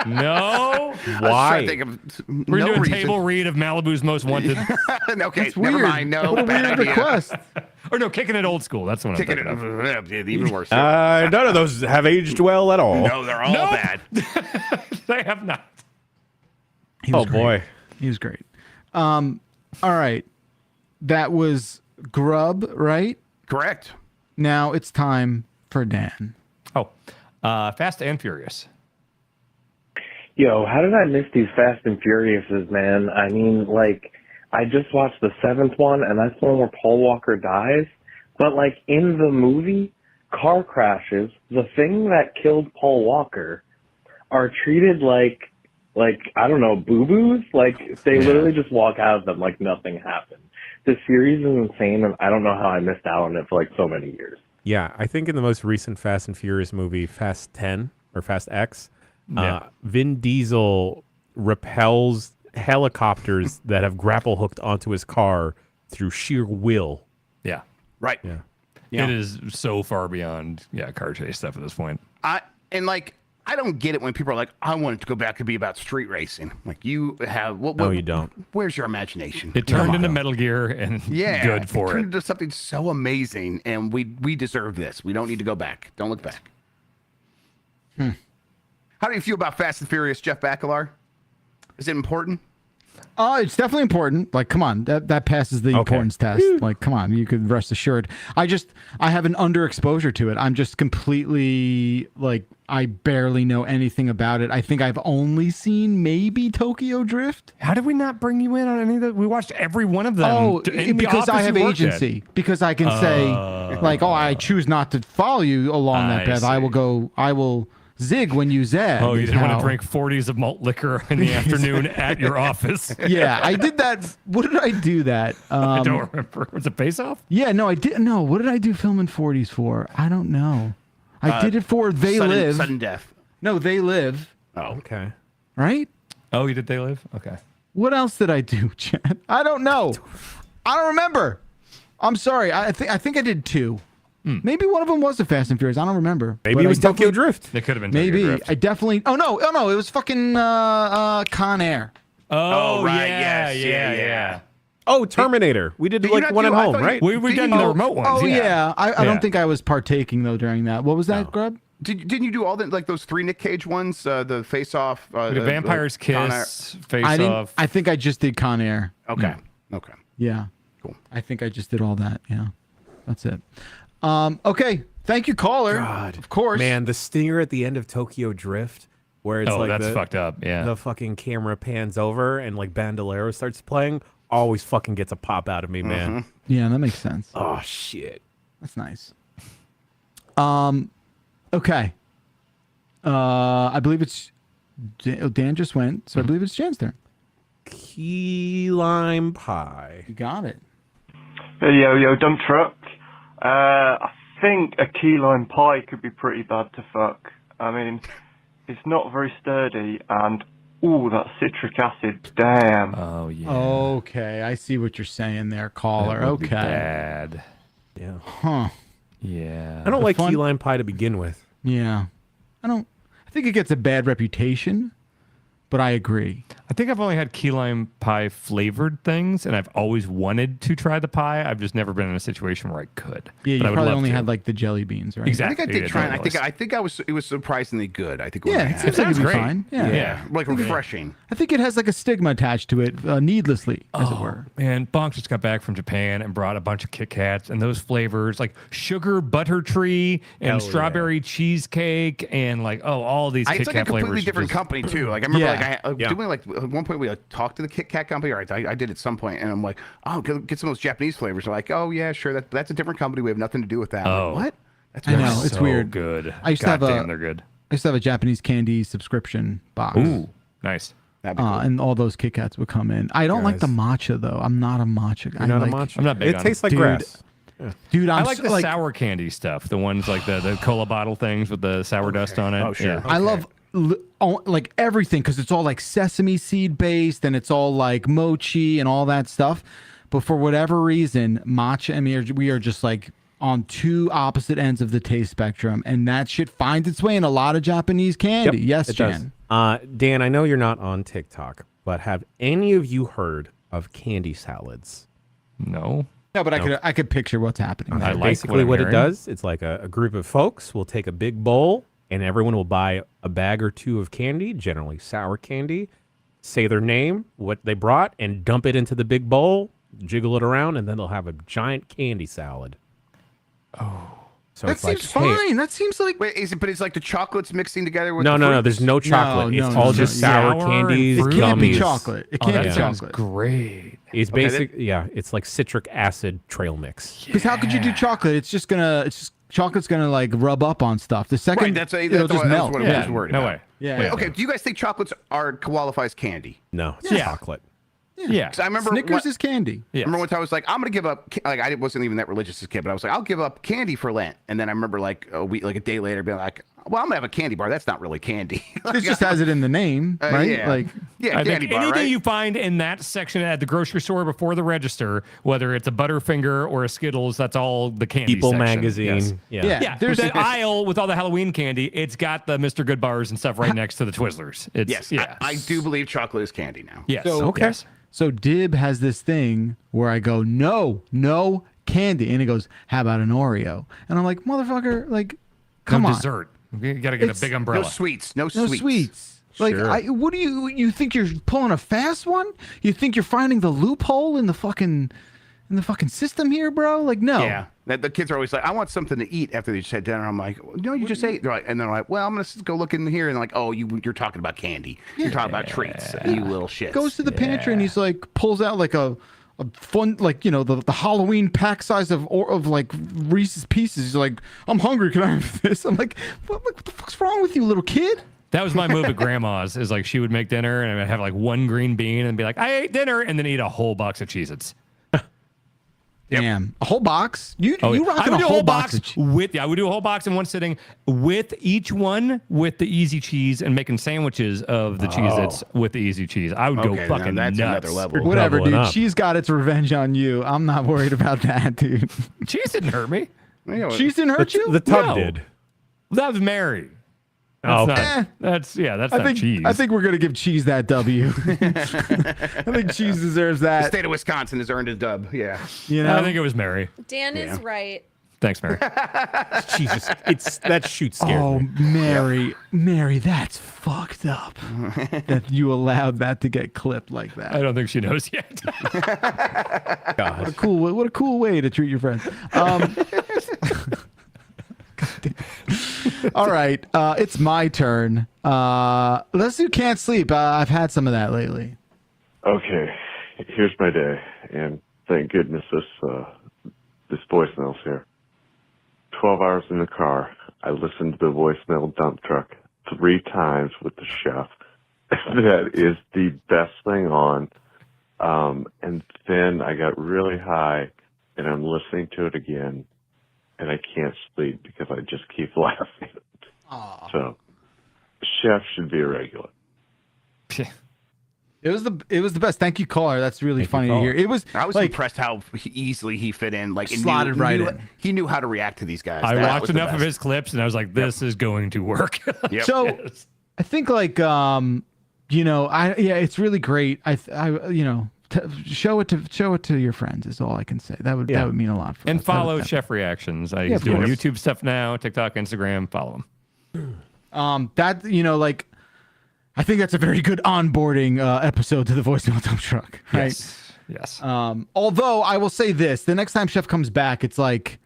No. I was trying Why? to think of We're no doing a reason. table read of Malibu's Most Wanted. Okay, That's never weird. mind. No, What a bad weird idea. request. Or no, Kicking It Old School. That's what I'm Kicking thinking it of. even worse. None of those have aged well at all. No, they're all Nope. bad. They have not. He was Oh great. boy. He was great. All right. That was Grub, right? Correct. Now it's time for Dan. Oh, Fast and Furious. Yo, how did I miss these Fast and Furiouses, man? I mean, like, I just watched the 7th one, and that's the one where Paul Walker dies. But, like, in the movie, car crashes, the thing that killed Paul Walker are treated like I don't know, boo-boos. Like, they literally just walk out of them like nothing happened. The series is insane, and I don't know how I missed out on it for, like, so many years. Yeah, I think in the most recent Fast and Furious movie, Fast 10 or Fast X, Vin Diesel repels helicopters that have grapple hooked onto his car through sheer will. Yeah. Right. Yeah. It is so far beyond car chase stuff at this point. I don't get it when people are like, I want it to go back and be about street racing. Like, you have... No, you don't. Where's your imagination? It turned into Metal Gear, and good for it. It turned into something so amazing, and we deserve this. We don't need to go back. Don't look back. How do you feel about Fast and Furious, Jeff Bakalar? Is it important? It's definitely important. Like, come on, that passes the importance test. Like, come on, you could rest assured. I have an underexposure to it. I'm just completely like, I barely know anything about it. I think I've only seen maybe Tokyo Drift. How did we not bring you in on any of that? We watched every one of them. Oh, because I have agency. Because I can say, like, I choose not to follow you along that path. I will zig when you zag. Oh, you didn't want to drink 40s of malt liquor in the afternoon at your office. Yeah, I did that. What did I do that? I don't remember. Was it Face Off? Yeah, no, I didn't. No, what did I do filming 40s for? I don't know. I did it for They Live. Sudden Death. No, They Live. Oh, okay. Right? Oh, you did They Live? Okay. What else did I do, Chad? I don't know. I don't remember. I'm sorry. I think I did 2. Maybe one of them was the Fast and Furious. I don't remember. Maybe it was Tokyo Drift. It could have been maybe. Tokyo Drift. I definitely. Oh no! It was fucking Con Air. Oh, right. Yeah. Oh, Terminator. We did like one at home, right? We done the remote ones. Oh yeah. I don't think I was partaking though during that. What was that, Grub? Didn't you do all those 3 Nick Cage ones? The Face Off. The Vampire's Kiss. Face Off. I think I just did Con Air. Okay. Yeah. Cool. I think I just did all that. Yeah. That's it. Okay. Thank you, caller. God, of course. Man, the stinger at the end of Tokyo Drift, where it's that's fucked up. Yeah. The fucking camera pans over and like Bandolero starts playing, always fucking gets a pop out of me, man. Yeah, that makes sense. Oh shit. That's nice. Okay. I believe it's Dan just went, so I believe it's Jan's turn. Key lime pie. You got it. Hey, yo, dump truck. I think a key lime pie could be pretty bad to fuck. I mean, it's not very sturdy, and that citric acid, damn. Oh yeah. Okay, I see what you're saying there, caller. That would be Okay. bad. Yeah. Huh. Yeah. I don't like key lime pie to begin with. Yeah. I think it gets a bad reputation, but I agree. I think I've only had key lime pie flavored things, and I've always wanted to try the pie. I've just never been in a situation where I could. Yeah, you but I would probably love only to. had like the jelly beans, right? Exactly. I think I did try it. I think it was surprisingly good. I think Yeah, it seems like it'd be great. fine. Yeah. like refreshing. I think it has like a stigma attached to it, needlessly, as it were. Man, Bonk just got back from Japan and brought a bunch of Kit Kats, and those flavors like sugar butter tree and strawberry cheesecake and like all these Kit It's like Kat a completely flavors. different company too. Like I remember doing like at one point we talked to the Kit Kat company. Or I did at some point, and I'm like, get some of those Japanese flavors. They're like, oh yeah, sure. That's a different company. We have nothing to do with that. I'm like, what? That's I know, it's so weird. Good. I used to have they're good. I used to have a Japanese candy subscription box. Ooh, nice. That'd be cool. And all those Kit Kats would come in. I don't like the matcha though. I'm not a matcha guy. You're not a matcha? I'm not big It on tastes like Dude, grass. Dude, I like the sour candy stuff. The ones like the cola bottle things with the sour dust on it. Oh, sure. Yeah. I love like everything because it's all like sesame seed based and it's all like mochi and all that stuff. But for whatever reason, matcha and we are just like on 2 opposite ends of the taste spectrum, and that shit finds its way in a lot of Japanese candy. Yep, yes, it Jan. does. Dan, I know you're not on TikTok, but have any of you heard of candy salads? No. No, but I could picture what's happening. I there. like Basically, what it hearing. does, it's like a group of folks will take a big bowl, and everyone will buy a bag or 2 of candy, generally sour candy, say their name, what they brought, and dump it into the big bowl, jiggle it around, and then they'll have a giant candy salad. So that it's like, seems fine. That seems like. Wait, is it? But it's like the chocolates mixing together with. No, the no, no. fruits? There's no chocolate. No, it's no, all no, just no. sour Sour candies. and It can't be gummies. chocolate. It Oh, can't that be sounds chocolate. great. It's basically it's like citric acid trail mix. Because how could you do chocolate? It's just chocolate's gonna like rub up on stuff. The second Right, that's it'll just melt. what I was worried No about. way. Yeah. Wait, okay, do you guys think chocolates qualify as candy? No, it's Yeah. chocolate. Yeah. 'Cause I remember Snickers is candy. Yes. I remember one time I was like, I'm gonna give up. Like I wasn't even that religious as a kid, but I was like, I'll give up candy for Lent. And then I remember like a day later being like, well, I'm gonna have a candy bar. That's not really candy. Like, This just has it in the name, right? yeah. Like, yeah, I candy think bar, anything right? you find in that section at the grocery store before the register, whether it's a Butterfinger or a Skittles, that's all the candy People section. magazine. Yes. Yeah. Yeah, there's the aisle with all the Halloween candy. It's got the Mr. Good bars and stuff right next to the Twizzlers. It's, Yes, yeah. I do believe chocolate is candy now. Yes. So- Okay. Yes. So Dib has this thing where I go, no candy, and he goes, how about an Oreo? And I'm like, motherfucker, like, come on, Dessert. You got to get It's- a big No umbrella. sweets. No no sweets. sweets. Like, Sure. what do you think you're pulling a fast one? You think you're finding the loophole in the fucking system here, bro? Like, no. Yeah. The kids are always like, I want something to eat after they just had dinner. I'm like, no, you just ate. They're like, and they're like, well, I'm going to go look in here. And like, oh, you're talking about candy. You're talking about treats. You little shit. Goes to the pantry and he's like, pulls out like a fun, like, the Halloween pack size of like Reese's Pieces. He's like, I'm hungry. Can I have this? I'm like, what the fuck's wrong with you, little kid? That was my move at grandma's. Is like she would make dinner and I'd have like one green bean and be like, I ate dinner, and then eat a whole box of Cheez-Its. Damn, a whole box? You I rocking would a do whole box? I would do a whole box in one sitting with each one with the easy cheese and making sandwiches of the Cheez-Its with the easy cheese. I would go Okay, fucking now that's nuts. another level. Whatever, Doubling dude. up. She's got its revenge on you. I'm not worried about that, dude. Cheese didn't hurt me. Cheese didn't hurt you? The tub No. did. That was Mary. Oh, That's okay. not, that's I not think cheese. I think we're gonna give Cheese that W. I think Cheese deserves The that. state of Wisconsin has earned a dub. Yeah. You know? I think it was Mary. Dan is Yeah. right. Thanks, Mary. Jesus, that shoot scared Oh, me. Mary, that's fucked up. That you allowed that to get clipped like that. I don't think she knows yet. What a cool way to treat your friends. All right, it's my turn. Let's do Can't Sleep. I've had some of that lately. Okay, here's my day, and thank goodness this voicemail's here. 12 hours in the car. I listened to the voicemail dump truck 3 times with the chef. That is the best thing on. And then I got really high, and I'm listening to it again, and I can't sleep because I just keep laughing. So, chef should be a regular. It was the best. Thank you, caller. That's really funny to hear. It was. I was like, impressed how easily he fit in. Like, and slotted right in. He knew how to react to these guys. I That watched was the enough of best. his clips and I was like, this is going to work. Yep. So I think like it's really great. Show it to your friends is all I can say. That would mean a lot for And us. follow Chef Reactions. He's of doing course. YouTube stuff now, TikTok, Instagram. Follow him. I think that's a very good onboarding episode to the voicemail dump truck. Right? Yes. Although I will say this, the next time Chef comes back, it's like,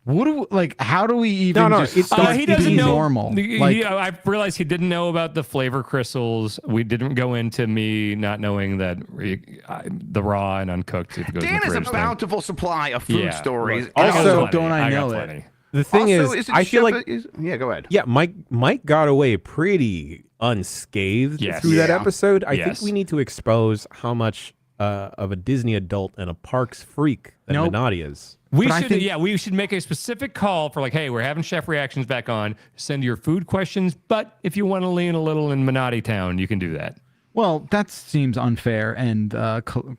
how do we even just start he doesn't being know. normal? I realized he didn't know about the flavor crystals. We didn't go into me not knowing that the raw and uncooked. If it goes in Dan the has a fridge thing. bountiful supply of food stories. Look, I got Also, plenty. don't I got know plenty. it? The thing Also, is, it I feel Chef like yeah, go ahead. yeah, Mike got away pretty unscathed Yes. through that Yeah. episode. I think Yes. we need to expose how much of a Disney adult and a parks freak that Nope. Minotti is. We But I should, think- we should make a specific call for like, hey, we're having Chef Reactions back on. Send your food questions, but if you want to lean a little in Minotti Town, you can do that. Well, that seems unfair and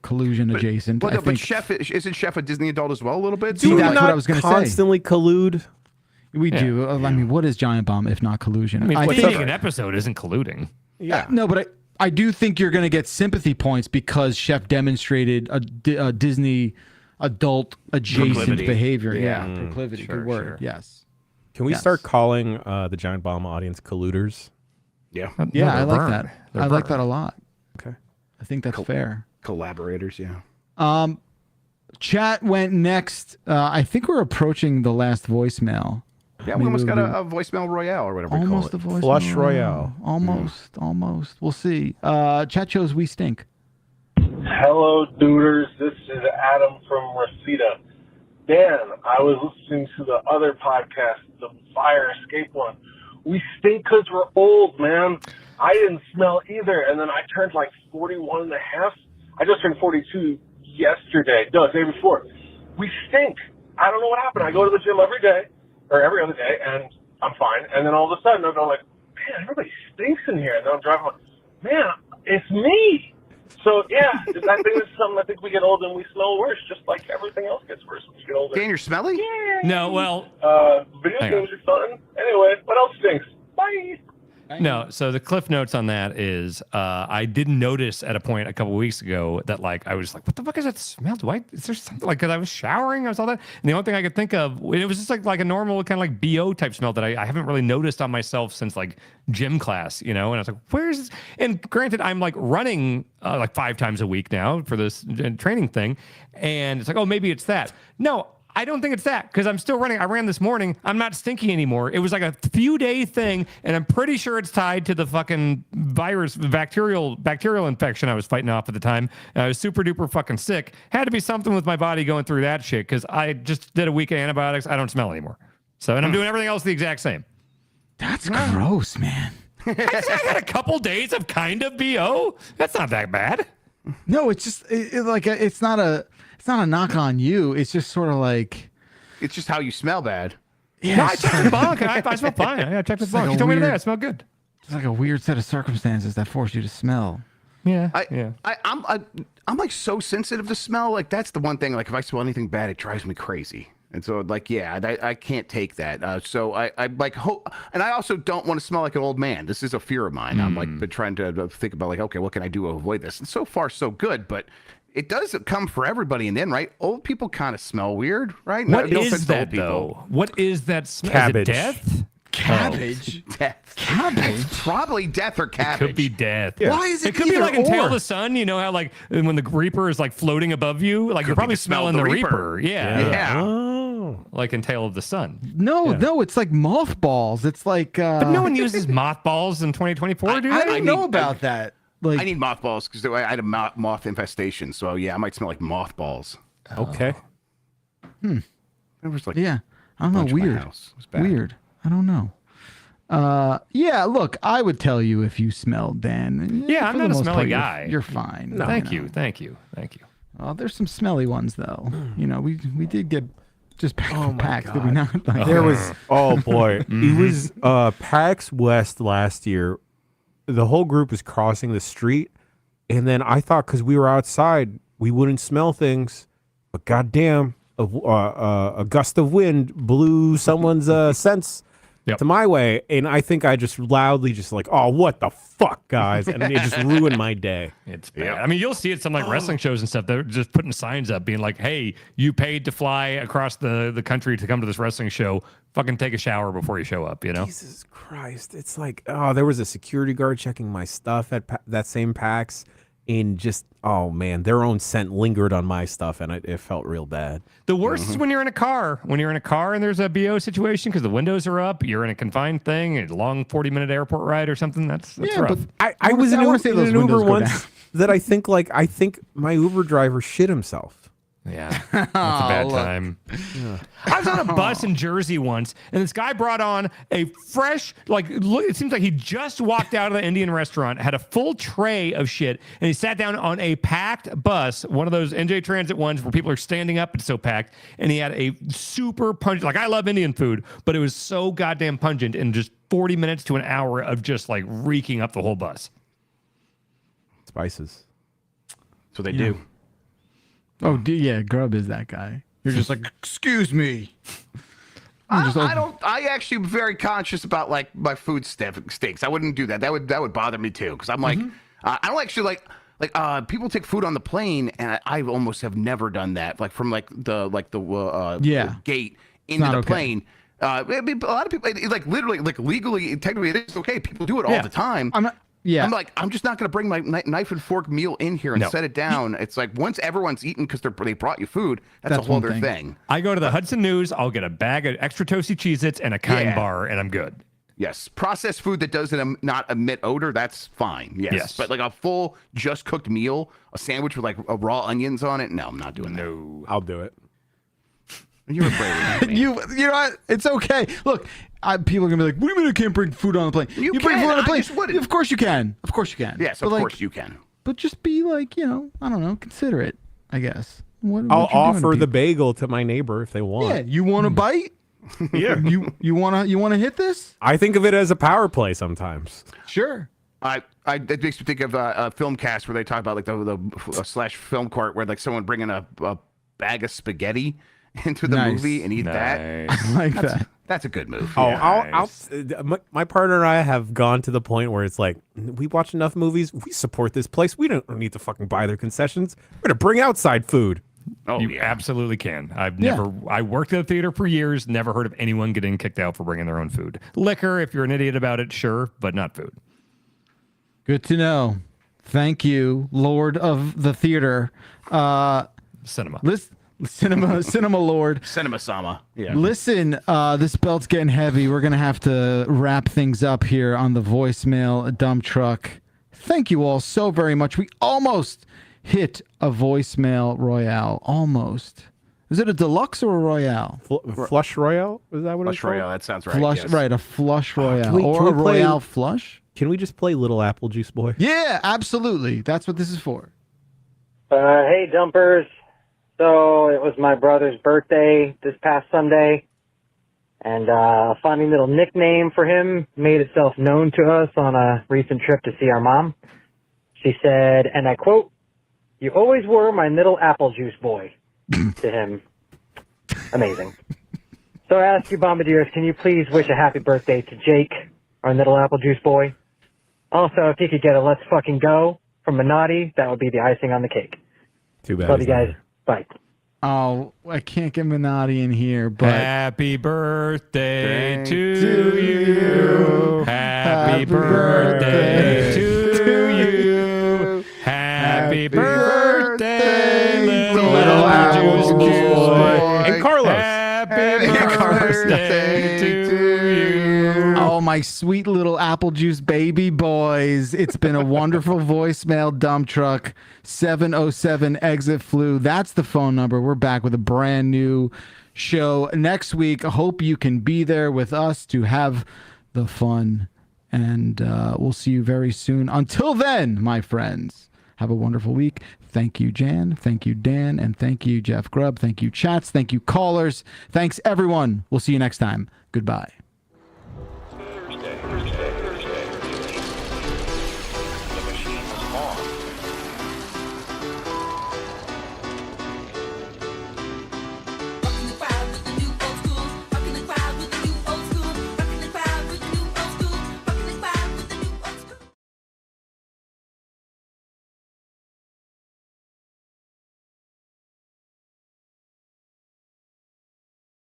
collusion adjacent. But, I but think Chef isn't Chef a Disney adult as well a little bit? See, Do we that's not what I was gonna say. constantly collude? we do. I mean, what is Giant Bomb if not collusion? I mean, I feeding think, an episode isn't colluding. Yeah. no, but I do think you're going to get sympathy points because Chef demonstrated a Disney adult adjacent Proclivity. behavior. Yeah. Proclivity. Sure, Good word. sure. Yes. Can we Yes. start calling the Giant Bomb audience colluders? Yeah. Yeah, No, I they're like burned. that. They're I like burned. that a lot. Okay. I think that's fair. Collaborators, yeah. Chat went next. I think we're approaching the last voicemail. Yeah, we almost got a voicemail royale or whatever we call it. Almost a voicemail Flush royale. Almost. We'll see. Chat shows we stink. Hello, duders. This is Adam from Reseda. Dan, I was listening to the other podcast, the fire escape one. We stink because we're old, man. I didn't smell either, and then I turned like 41 and a half. I just turned 42 yesterday. No, the day before. We stink. I don't know what happened. I go to the gym every day, or every other day, and I'm fine. And then all of a sudden, I'm going like, man, everybody stinks in here. And then I'm driving like, man, it's me. So, yeah, I think it's something I think we get older and we smell worse, just like everything else gets worse when you get older. Dan, you're smelly? Yeah. No, well. Video games are fun. Anyway, what else stinks? Bye. No, so the cliff notes on that is I didn't notice at a point a couple weeks ago that like I was like, what the fuck is that smell? Is there something like, because I was showering, I was all that, and the only thing I could think of, it was just like a normal kind of like BO type smell that I haven't really noticed on myself since like gym class, you know. And I was like, where's this? And granted, I'm like running like 5 times a week now for this training thing, and it's like, oh, maybe it's that. No, I don't think it's that, because I'm still running. I ran this morning. I'm not stinky anymore. It was like a few day thing, and I'm pretty sure it's tied to the fucking bacterial infection I was fighting off at the time. And I was super duper fucking sick. Had to be something with my body going through that shit, because I just did a week of antibiotics. I don't smell anymore. So, and I'm doing everything else the exact same. That's gross, man. I had a couple days of kind of BO. That's not that bad. No, it's just it's not a knock on you. It's just sort of like, it's just how you smell bad. Yeah, no, I checked the bunk. I smell fine. I checked the bunk. Like you told me today I smell good. It's like a weird set of circumstances that force you to smell. Yeah. I'm like so sensitive to smell. Like that's the one thing. Like if I smell anything bad, it drives me crazy. And so like, yeah, I can't take that. So I like hope, and I also don't want to smell like an old man. This is a fear of mine. I'm like been trying to think about like, okay, what can I do to avoid this? And so far so good, but it does come for everybody in the end, right? Old people kind of smell weird, right? What is that though? What is that smell? Cabbage. Is it death? Cabbage? Death. Cabbage? It's probably death or cabbage. It could be death. Yeah. Why is it It could be either like in Tale or? of the Sun. You know how like when the Reaper is like floating above you, like you're be probably the smell smelling of the the Reaper. Yeah. Yeah. Oh. Like in Tale of the Sun. No, it's like mothballs. It's like But no one uses mothballs in 2024, do they? I don't know about that. Like, I need mothballs because I had a moth infestation. So yeah, I might smell like mothballs. Okay. It was like yeah, I don't know. bunch in my Weird. house. It was bad. Weird. I don't know. Yeah, look, I would tell you if you smelled, Dan. Yeah, I'm For not the a most smelly part, guy. You're fine. No, thank you. Thank you. There's some smelly ones though. You know, we did get just packs, did we not? Like, There was, oh boy, it was PAX West last year. The whole group was crossing the street, and then I thought because we were outside, we wouldn't smell things, but goddamn, a gust of wind blew someone's sense to my way, and I think I just loudly just like, oh, what the fuck, guys, and it just ruined my day. It's bad. I mean, you'll see it some like wrestling shows and stuff. They're just putting signs up being like, hey, you paid to fly across the country to come to this wrestling show. Fucking take a shower before you show up, you know? Jesus Christ. It's like, oh, there was a security guard checking my stuff at that same PAX, and just, oh man, their own scent lingered on my stuff, and it felt real bad. The worst is when you're in a car. When you're in a car and there's a BO situation because the windows are up, you're in a confined thing, a long 40-minute airport ride or something. That's rough. But I was in I wanna an say those Uber windows go once down. that I think my Uber driver shit himself. Yeah, that's a bad time. I was on a bus in Jersey once, and this guy brought on a fresh, like, look, it seems like he just walked out of the Indian restaurant, had a full tray of shit, and he sat down on a packed bus, one of those NJ Transit ones where people are standing up, it's so packed, and he had a super pungent, like, I love Indian food, but it was so goddamn pungent in just 40 minutes to an hour of just, like, reeking up the whole bus. Spices. That's what they do. oh, yeah, Grub is that guy. You're just like, excuse me. I actually am very conscious about like my food stinks. I wouldn't do that. That would bother me too. Cause I'm like, I don't actually like people take food on the plane, and I almost have never done that. Like from the gate into the plane. I mean, a lot of people like literally, like legally, technically, it is okay. People do it all the time. Yeah. I'm like, I'm just not going to bring my knife and fork meal in here and set it down. It's like once everyone's eaten because they brought you food, that's a whole other thing. I go to the Hudson News, I'll get a bag of extra toasty Cheez-Its and a Kind bar, and I'm good. Yes. Processed food that doesn't not emit odor, that's fine. Yes. But like a full, just cooked meal, a sandwich with like raw onions on it, no, I'm not doing that. No. I'll do it. You're afraid of me. You know what? It's okay. Look, people are gonna be like, "What do you mean I can't bring food on the plane?" You bring can. food on the I plane. just wouldn't. Of course you can. Of course you can. Yes, But of like, course you can. But just be like, I don't know, considerate, I guess. What I'll you're doing to offer the people. bagel to my neighbor if they want. Yeah, you want a bite? Yeah. You wanna hit this? I think of it as a power play sometimes. Sure. That makes me think of a film cast where they talk about like the slash film court where like someone bringing a bag of spaghetti into the movie and eat that. I like that. That's a good move. Oh, my partner and I have gone to the point where it's like, we watch enough movies, we support this place. We don't need to fucking buy their concessions. We're gonna bring outside food. Oh, you absolutely can. I worked at a theater for years, never heard of anyone getting kicked out for bringing their own food. Liquor, if you're an idiot about it, sure, but not food. Good to know. Thank you, Lord of the Theater. Cinema. Cinema Lord. Cinema Sama. Yeah. Listen, this belt's getting heavy. We're going to have to wrap things up here on the voicemail dump truck. Thank you all so very much. We almost hit a voicemail royale. Almost. Is it a deluxe or a royale? Flush royale? Is that what it's called? Royale, that sounds right. Flush, yes. Right, a flush royale. Can we or a play- royale flush? Can we just play Little Apple Juice Boy? Yeah, absolutely. That's what this is for. Hey, dumpers. So it was my brother's birthday this past Sunday, and a funny little nickname for him made itself known to us on a recent trip to see our mom. She said, and I quote, "You always were my little apple juice boy," to him. Amazing. So I ask you, Bombardiers, can you please wish a happy birthday to Jake, our little apple juice boy? Also, if you could get a "Let's fucking go" from Minotti, that would be the icing on the cake. Too bad. Love you guys. Bye. Oh, I can't get Minotti in here, but Happy birthday to you. Happy birthday to you. Happy birthday, little apple juice boy. And Carlos. Happy birthday to you. oh, my sweet little apple juice baby boys. It's been a wonderful voicemail dump truck. 707 exit flu. That's the phone number. We're back with a brand new show next week. I hope you can be there with us to have the fun. And we'll see you very soon. Until then, my friends, have a wonderful week. Thank you, Jan. Thank you, Dan. And thank you, Jeff Grubb. Thank you, chats. Thank you, callers. Thanks, everyone. We'll see you next time. Goodbye. Thursday.